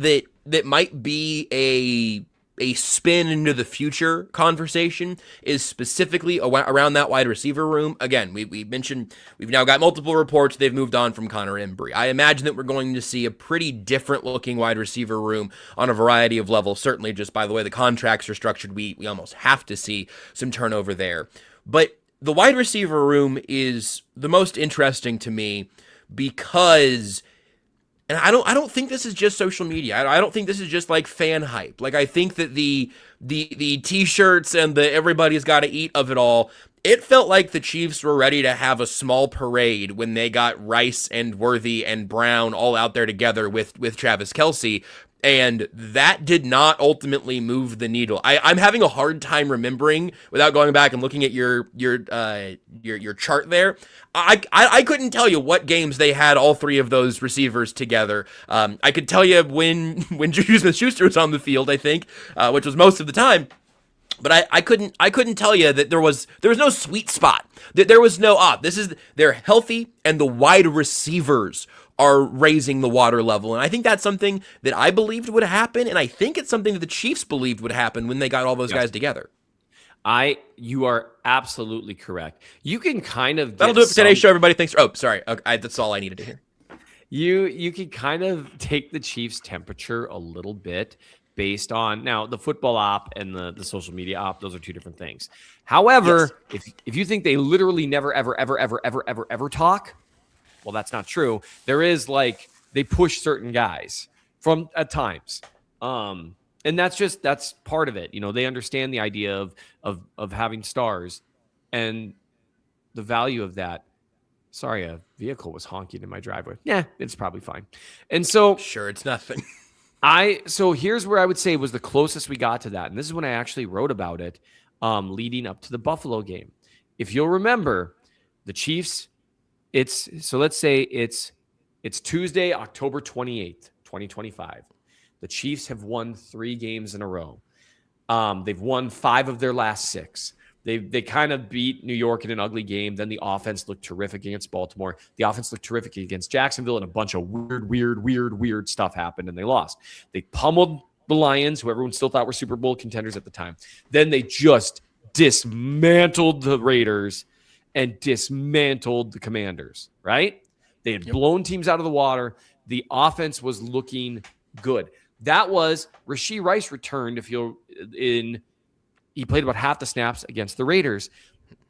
that might be a spin into the future conversation is specifically around that wide receiver room. Again, we mentioned we've now got multiple reports they've moved on from Connor Embry. I imagine that we're going to see a pretty different looking wide receiver room on a variety of levels. Certainly just by the way the contracts are structured, we almost have to see some turnover there. But the wide receiver room is the most interesting to me because, and I don't think this is just social media. I don't think this is just like fan hype. Like I think that the t-shirts and the everybody's got to eat of it all, it felt like the Chiefs were ready to have a small parade when they got Rice and Worthy and Brown all out there together with Travis Kelce. And that did not ultimately move the needle. I'm having a hard time remembering without going back and looking at your chart there. I couldn't tell you what games they had all 3 of those receivers together. I could tell you when Juju Smith-Schuster was on the field, I think, which was most of the time. But I couldn't tell you that there was no sweet spot. There was no they're healthy and the wide receivers are raising the water level. And I think that's something that I believed would happen, and I think it's something that the Chiefs believed would happen when they got all those guys together. You are absolutely correct. You can kind of that'll do it for today's show, everybody. Thanks. Sorry. Okay, that's all I needed to hear. You can kind of take the Chiefs' temperature a little bit based on now the football op and the social media op. Those are 2 different things. However, if you think they literally never ever talk, well, that's not true. There is they push certain guys from at times. And that's part of it. They understand the idea of having stars and the value of that. Sorry, a vehicle was honking in my driveway. Yeah, it's probably fine. And so sure, it's nothing. So here's where I would say was the closest we got to that. And this is when I actually wrote about it leading up to the Buffalo game. If you'll remember, the Chiefs, let's say it's Tuesday, October 28th, 2025. The Chiefs have won 3 games in a row. They've won 5 of their last 6. They kind of beat New York in an ugly game. Then the offense looked terrific against Baltimore. The offense looked terrific against Jacksonville, and a bunch of weird stuff happened, and they lost. They pummeled the Lions, who everyone still thought were Super Bowl contenders at the time. Then they just dismantled the Raiders and dismantled the Commanders, right? They had blown teams out of the water. The offense was looking good. That was Rashee Rice returned, he played about half the snaps against the Raiders.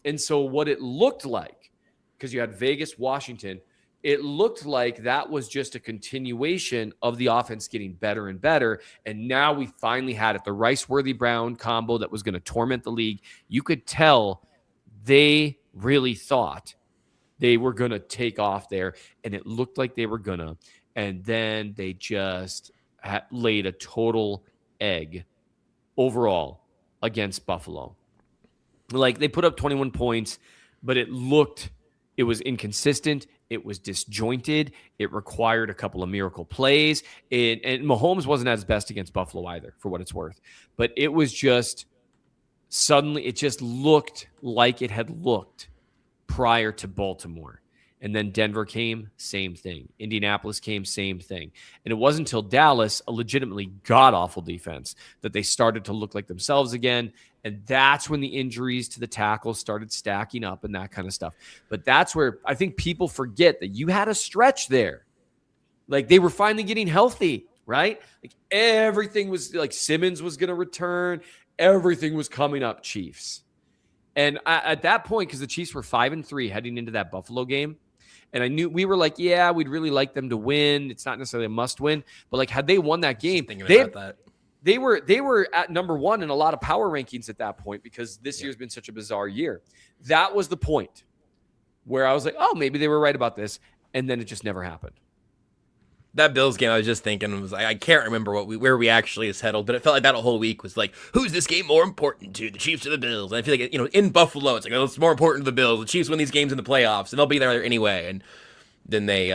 And so what it looked like, because you had Vegas, Washington, it looked like that was just a continuation of the offense getting better and better. And now we finally had it, the Rice-Worthy-Brown combo that was going to torment the league. You could tell they really thought they were going to take off there, and it looked like they were going to. And then they just laid a total egg overall against Buffalo. Like, they put up 21 points, but it was inconsistent. It was disjointed. It required a couple of miracle plays. And Mahomes wasn't at his best against Buffalo either, for what it's worth. But it was just suddenly, it just looked like it had looked prior to Baltimore. And then Denver came, same thing. Indianapolis came, same thing. And it wasn't until Dallas, a legitimately god-awful defense, that they started to look like themselves again. And that's when the injuries to the tackles started stacking up and that kind of stuff. But that's where I think people forget that you had a stretch there. Like, they were finally getting healthy, right? Like, everything was like Simmons was going to return. Everything was coming up Chiefs. And at that point, because the Chiefs were 5-3 heading into that Buffalo game, and I knew we were like, yeah, we'd really like them to win. It's not necessarily a must win, but like, had they won that game, they were at number one in a lot of power rankings at that point, because this year's been such a bizarre year. That was the point where I was like, oh, maybe they were right about this, and then it just never happened. That Bills game, I was just thinking, was like, I can't remember where we actually settled, but it felt like that whole week was like, who's this game more important to, the Chiefs or the Bills? And I feel like, in Buffalo, it's like, oh, it's more important to the Bills. The Chiefs win these games in the playoffs, and they'll be there anyway. And then they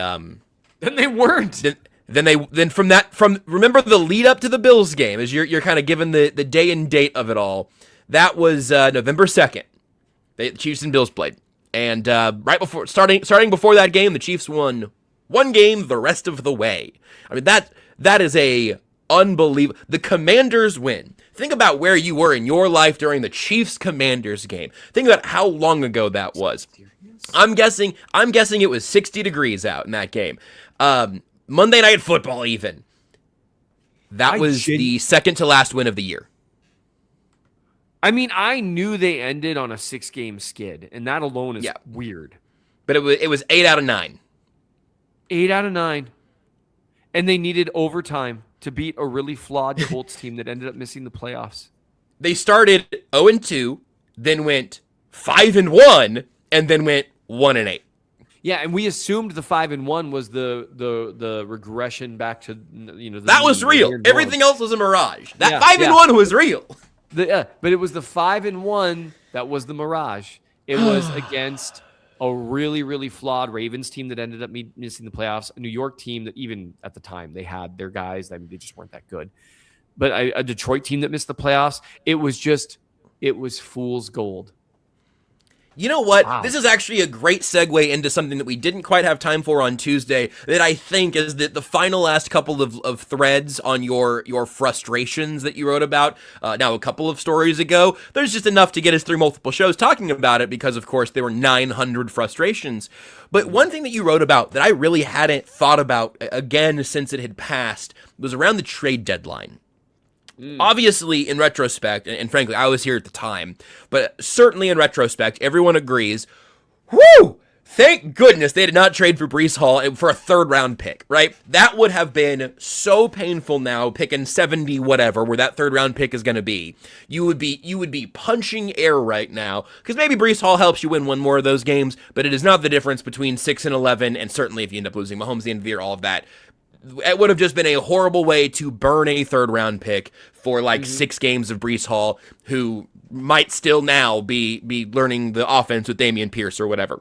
weren't. Then from remember the lead up to the Bills game, as you're kind of given the day and date of it all. That was November 2nd. The Chiefs and Bills played, and right before starting before that game, the Chiefs won one game the rest of the way. I mean, that is a unbelievable. The Commanders win. Think about where you were in your life during the Chiefs-Commanders game. Think about how long ago that was. I'm guessing it was 60 degrees out in that game. Monday Night Football even. That was the second to last win of the year. I mean, I knew they ended on a 6-game skid, and that alone is weird. But it was 8 out of 9. 8 out of 9. And they needed overtime to beat a really flawed Colts team that ended up missing the playoffs. They started 0-2, then went 5-1, and then went 1-8. Yeah, and we assumed the 5-1 was the regression back to that was real. Everything else was a mirage. That 5-1 was real. But it was the 5-1 that was the mirage. It was against a really, really flawed Ravens team that ended up missing the playoffs. A New York team that even at the time they had their guys. I mean, they just weren't that good. But a Detroit team that missed the playoffs. It was fool's gold. You know what? Wow. This is actually a great segue into something that we didn't quite have time for on Tuesday, that I think is the final last couple of threads on your frustrations that you wrote about now a couple of stories ago. There's just enough to get us through multiple shows talking about it because, of course, there were 900 frustrations. But one thing that you wrote about that I really hadn't thought about again since it had passed was around the trade deadline. Obviously, in retrospect, and frankly, I was here at the time, but certainly in retrospect, everyone agrees, whoo, thank goodness they did not trade for Breece Hall for a third-round pick, right? That would have been so painful now, picking 70 whatever, where that third-round pick is going to be. You would be punching air right now, because maybe Breece Hall helps you win one more of those games, but it is not the difference between 6-11, and certainly if you end up losing Mahomes at the end of the year, all of that. It would have just been a horrible way to burn a third-round pick for 6 games of Breece Hall, who might still now be learning the offense with Dameon Pierce or whatever.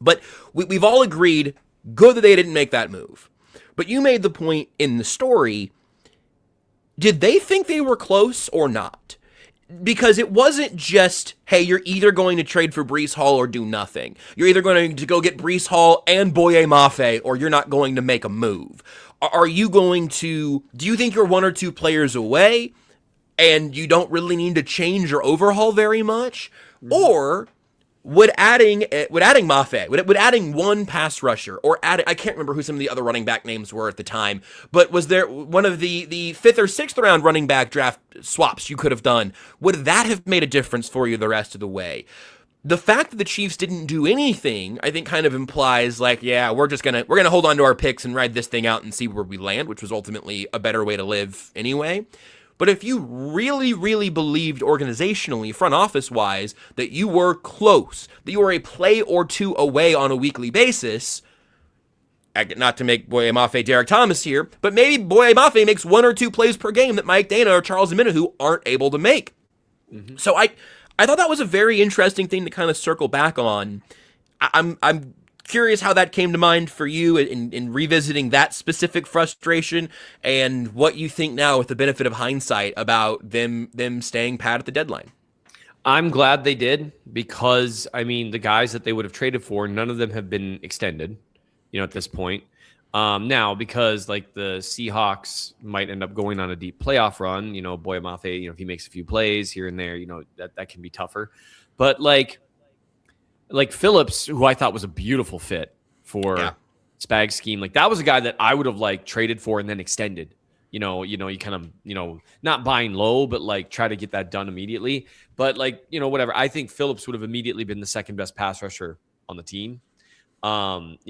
But we've all agreed, good that they didn't make that move. But you made the point in the story, did they think they were close or not? because it wasn't just, hey, you're either going to trade for Breece Hall or do nothing. You're either going to go get Breece Hall and Boye Mafe, or you're not going to make a move. Are you going to, do you think you're one or two players away and you don't really need to change or overhaul very much? Or would adding Mafe, would adding one pass rusher, or adding, I can't remember who some of the other running back names were at the time, but was there one of the 5th or 6th round running back draft swaps you could have done? Would that have made a difference for you the rest of the way? The fact that the Chiefs didn't do anything, I think, kind of implies like, yeah, we're gonna hold on to our picks and ride this thing out and see where we land, which was ultimately a better way to live anyway. But if you really, really believed organizationally, front office wise, that you were close, that you were a play or two away on a weekly basis, not to make Boye Mafe Derek Thomas here, but maybe Boye Mafe makes 1 or 2 plays per game that Mike Dana or Charles Omenihu aren't able to make. Mm-hmm. So I thought that was a very interesting thing to kind of circle back on. I'm curious how that came to mind for you in revisiting that specific frustration, and what you think now with the benefit of hindsight about them staying pat at the deadline. I'm glad they did, because I mean, the guys that they would have traded for, none of them have been extended, at this point. Now, because like the Seahawks might end up going on a deep playoff run, Boye Mafe, if he makes a few plays here and there, that can be tougher. But like Phillips, who I thought was a beautiful fit for Spag's scheme, like that was a guy that I would have like traded for and then extended. You kind of, not buying low, but like try to get that done immediately. But like, whatever. I think Phillips would have immediately been the second best pass rusher on the team. With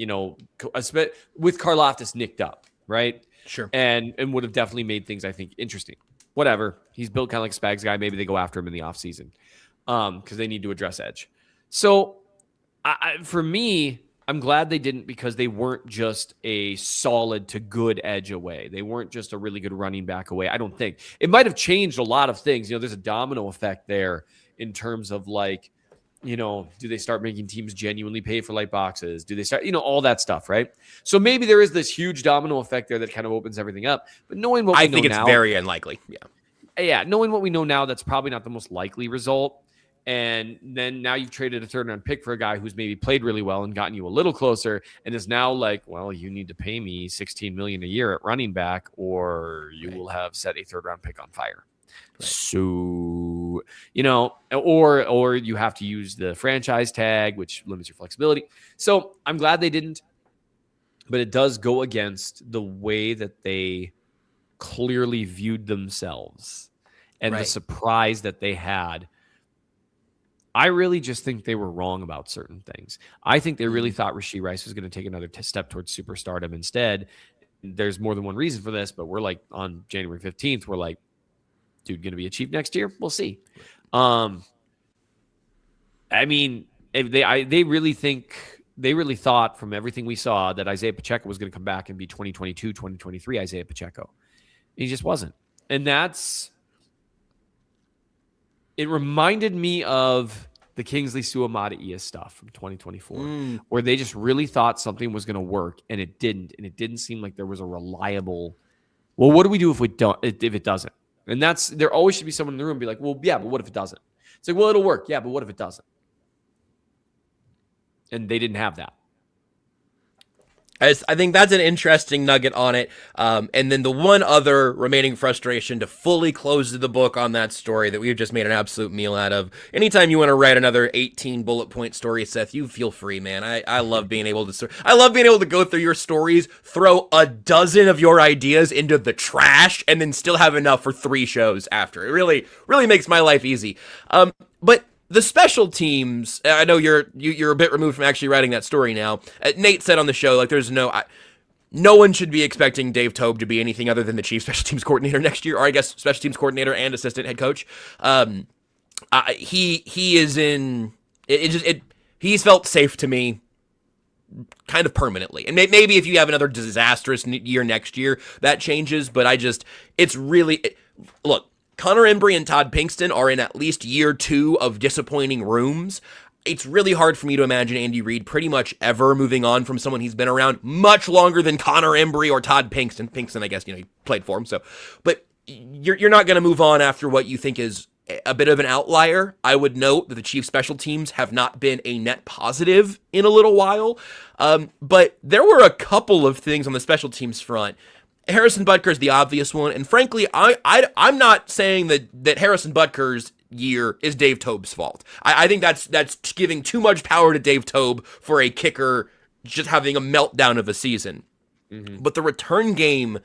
Karlaftis nicked up, right? Sure. And would have definitely made things, I think, interesting. Whatever. He's built kind of like Spags guy. Maybe they go after him in the offseason because they need to address edge. So for me, I'm glad they didn't, because they weren't just a solid to good edge away. They weren't just a really good running back away. I don't think it might have changed a lot of things. There's a domino effect there in terms of like, do they start making teams genuinely pay for light boxes? Do they start, all that stuff, right? So maybe there is this huge domino effect there that kind of opens everything up. But knowing what we know now, I think it's very unlikely. Yeah. Knowing what we know now, that's probably not the most likely result. And then now you've traded a 3rd round pick for a guy who's maybe played really well and gotten you a little closer, and is now like, well, you need to pay me $16 million a year at running back, or you will have set a 3rd round pick on fire. Right. So, or you have to use the franchise tag, which limits your flexibility. So I'm glad they didn't, but it does go against the way that they clearly viewed themselves and the surprise that they had. I really just think they were wrong about certain things. I think they really thought Rashee Rice was going to take another step towards superstardom instead. There's more than one reason for this, but we're like on January 15th, we're like, dude, going to be a Chief next year? We'll see. I mean, they really thought from everything we saw that Isaiah Pacheco was going to come back and be 2022, 2023 Isaiah Pacheco. He just wasn't. And it reminded me of the Kingsley Suamataia stuff from 2024, where they just really thought something was going to work, and it didn't. And it didn't seem like there was a reliable, well, what do we do if it doesn't? And there always should be someone in the room be like, well, yeah, but what if it doesn't? It's like, well, it'll work. Yeah, but what if it doesn't? And they didn't have that. I think that's an interesting nugget on it. And then the one other remaining frustration to fully close the book on that story that we've just made an absolute meal out of. Anytime you want to write another 18 bullet point story, Seth, you feel free, man. I love being able to go through your stories, throw a dozen of your ideas into the trash, and then still have enough for 3 shows after. It really, really makes my life easy. But the special teams, I know you're a bit removed from actually writing that story now. Nate said on the show, like, there's no one should be expecting Dave Toub to be anything other than the Chiefs special teams coordinator next year, or I guess special teams coordinator and assistant head coach. He is in he's felt safe to me kind of permanently. And maybe if you have another disastrous year next year, that changes, but look, Connor Embry and Todd Pinkston are in at least year 2 of disappointing rooms. It's really hard for me to imagine Andy Reid pretty much ever moving on from someone he's been around much longer than Connor Embry or Todd Pinkston. Pinkston, I guess, he played for him. So, but you're not going to move on after what you think is a bit of an outlier. I would note that the Chiefs special teams have not been a net positive in a little while. But there were a couple of things on the special teams front. Harrison Butker's the obvious one. And frankly, I'm not saying that Harrison Butker's year is Dave Tobe's fault. I think that's giving too much power to Dave Tobe for a kicker just having a meltdown of a season. Mm-hmm. But the return game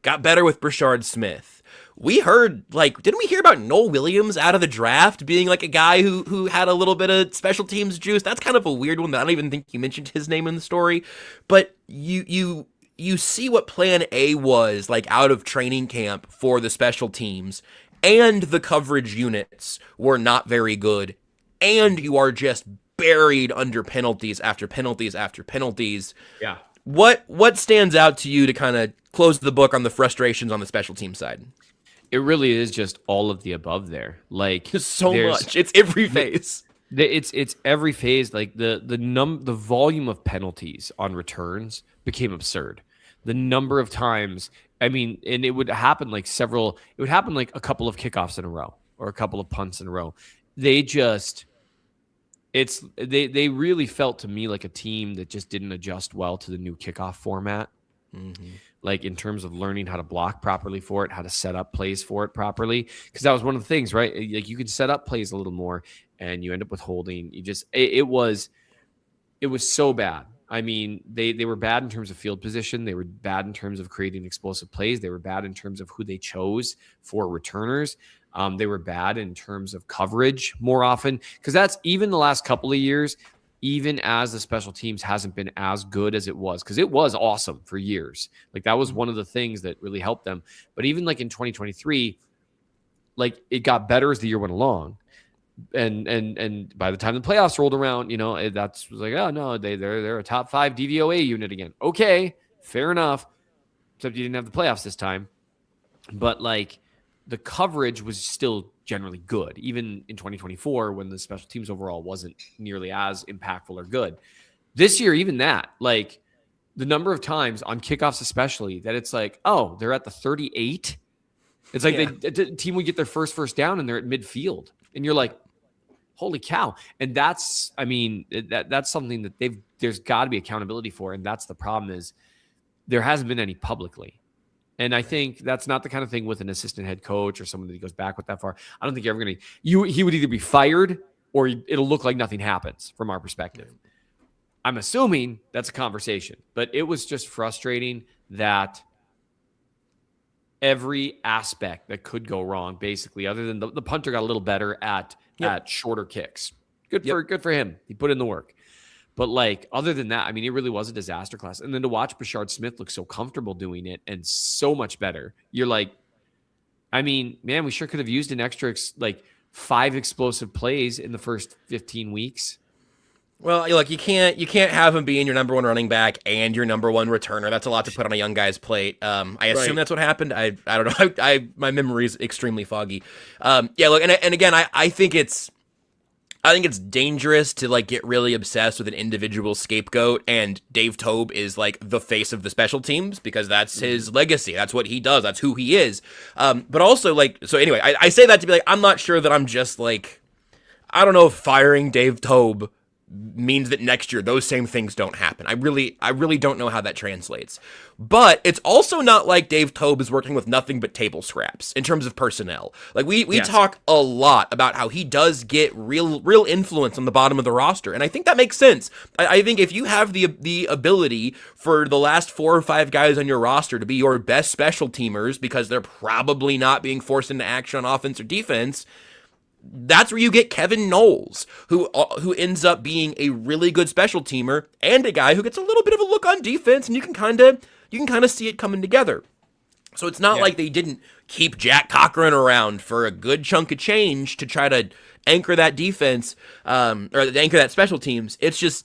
got better with Brashard Smith. We heard, didn't we hear about Noel Williams out of the draft being like a guy who had a little bit of special teams juice? That's kind of a weird one that I don't even think you mentioned his name in the story. But you see what plan A was like out of training camp for the special teams, and the coverage units were not very good, and you are just buried under penalties after penalties after penalties. Yeah. What stands out to you to kind of close the book on the frustrations on the special team side? It really is just all of the above there. Like so much. It's every phase. It's every phase. Like the volume of penalties on returns became absurd. The number of times, I mean, and it would happen like a couple of kickoffs in a row or a couple of punts in a row. They really felt to me like a team that just didn't adjust well to the new kickoff format. Mm-hmm. Like in terms of learning how to block properly for it, how to set up plays for it properly. Because that was one of the things, right? Like you could set up plays a little more and you end up with holding. It was so bad. I mean, they were bad in terms of field position. They were bad in terms of creating explosive plays. They were bad in terms of who they chose for returners. They were bad in terms of coverage more often, because that's even the last couple of years, even as the special teams hasn't been as good as it was, because it was awesome for years. Like that was one of the things that really helped them. But even like in 2023, like it got better as the year went along. And by the time the playoffs rolled around, that's like, oh no, they're a top 5 DVOA unit again. Okay, fair enough. Except you didn't have the playoffs this time. But like the coverage was still generally good, even in 2024 when the special teams overall wasn't nearly as impactful or good. This year, even that, like the number of times on kickoffs, especially, that it's like, oh, they're at the 38. It's like the team would get their first down and they're at midfield. And you're like, holy cow. And that's something that there's got to be accountability for. And that's the problem, is there hasn't been any publicly. And I think that's not the kind of thing with an assistant head coach or someone that he goes back with that far. I don't think you're ever going to, he would either be fired or it'll look like nothing happens from our perspective. I'm assuming that's a conversation, but it was just frustrating that every aspect that could go wrong, basically, other than the punter got a little better at shorter kicks. Good for him. He put in the work. But like, other than that, I mean, it really was a disaster class. And then to watch Brashard Smith look so comfortable doing it and so much better, you're like, I mean, man, we sure could have used an extra 5 explosive plays in the first 15 weeks. Well, look, you can't have him being your number 1 running back and your number 1 returner. That's a lot to put on a young guy's plate. I assume that's what happened. I don't know. My memory is extremely foggy. Look, and again, I think it's dangerous to get really obsessed with an individual scapegoat, and Dave Tobe is the face of the special teams because that's his legacy. That's what he does. That's who he is. But also so anyway, I say that to be I'm not sure that I'm just I don't know if firing Dave Tobe means that next year those same things don't happen. I really don't know how that translates. But it's also not like Dave Tobe is working with nothing but table scraps in terms of personnel. We talk a lot about how he does get real influence on the bottom of the roster, and I think that makes sense. I think if you have the ability for the last 4 or 5 guys on your roster to be your best special teamers because they're probably not being forced into action on offense or defense, that's where you get Kevin Knowles, who ends up being a really good special teamer and a guy who gets a little bit of a look on defense, and you can kind of see it coming together. So it's not like they didn't keep Jack Cochran around for a good chunk of change to try to anchor that defense or anchor that special teams. It's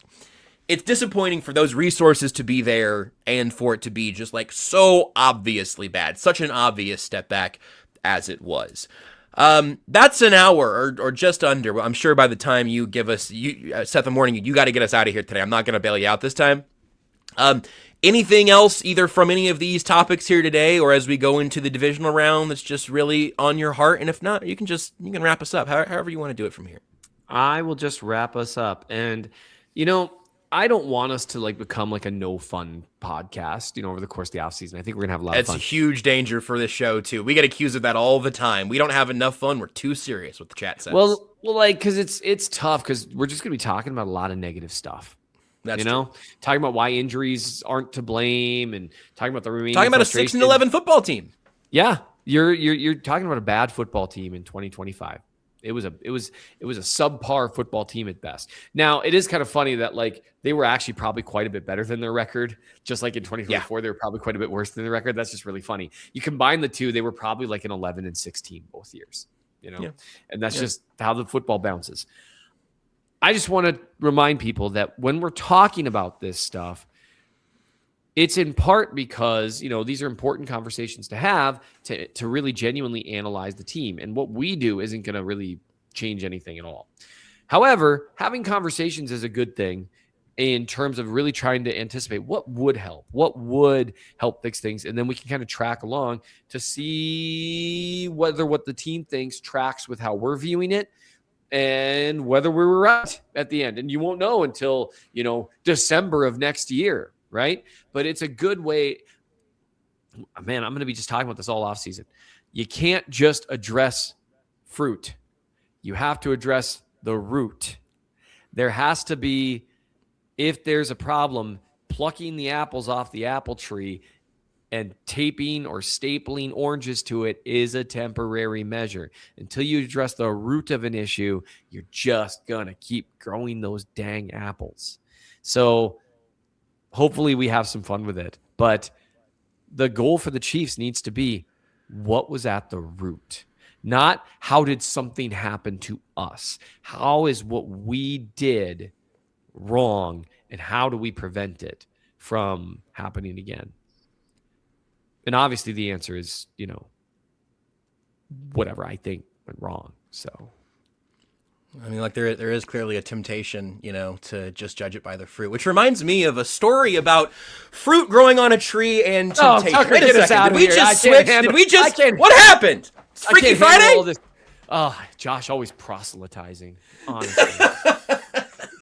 disappointing for those resources to be there and for it to be just so obviously bad, such an obvious step back as it was. That's an hour or just under. I'm sure by the time you give us, Seth, the morning, you got to get us out of here today. I'm not going to bail you out this time. Anything else, either from any of these topics here today, or as we go into the divisional round, that's just really on your heart? And if not, you can wrap us up, however you want to do it from here. I will just wrap us up. And, I don't want us to become a no fun podcast, over the course of the offseason. I think we're going to have a lot of fun. That's a huge danger for this show, too. We get accused of that all the time. We don't have enough fun. We're too serious, what the chat says. Well, because it's tough, because we're just going to be talking about a lot of negative stuff. That's true. Talking about why injuries aren't to blame, and talking about the remaining talking about a 6-11 football team. Yeah, you're talking about a bad football team in 2025. It was a subpar football team at best. Now, it is kind of funny that they were actually probably quite a bit better than their record. Just like in 2024, They were probably quite a bit worse than their record. That's just really funny. You combine the two, they were probably an 11-16 both years. And that's just how the football bounces. I just want to remind people that when we're talking about this stuff, it's in part because, these are important conversations to have to really genuinely analyze the team. And what we do isn't going to really change anything at all. However, having conversations is a good thing in terms of really trying to anticipate what would help fix things. And then we can kind of track along to see whether what the team thinks tracks with how we're viewing it, and whether we were right at the end. And you won't know until, December of next year, right? But it's a good way. Man, I'm going to be just talking about this all offseason. You can't just address fruit. You have to address the root. There has to be, if there's a problem, plucking the apples off the apple tree and taping or stapling oranges to it is a temporary measure. Until you address the root of an issue, you're just going to keep growing those dang apples. So hopefully we have some fun with it. But the goal for the Chiefs needs to be, what was at the root? Not how did something happen to us? How is what we did wrong, and how do we prevent it from happening again? And obviously the answer is, whatever I think went wrong. So, I mean, there is clearly a temptation, to just judge it by the fruit, which reminds me of a story about fruit growing on a tree and temptation. Tucker, wait a second. Did we just switch? Did we just? What happened? Freaky Friday? Josh always proselytizing, honestly.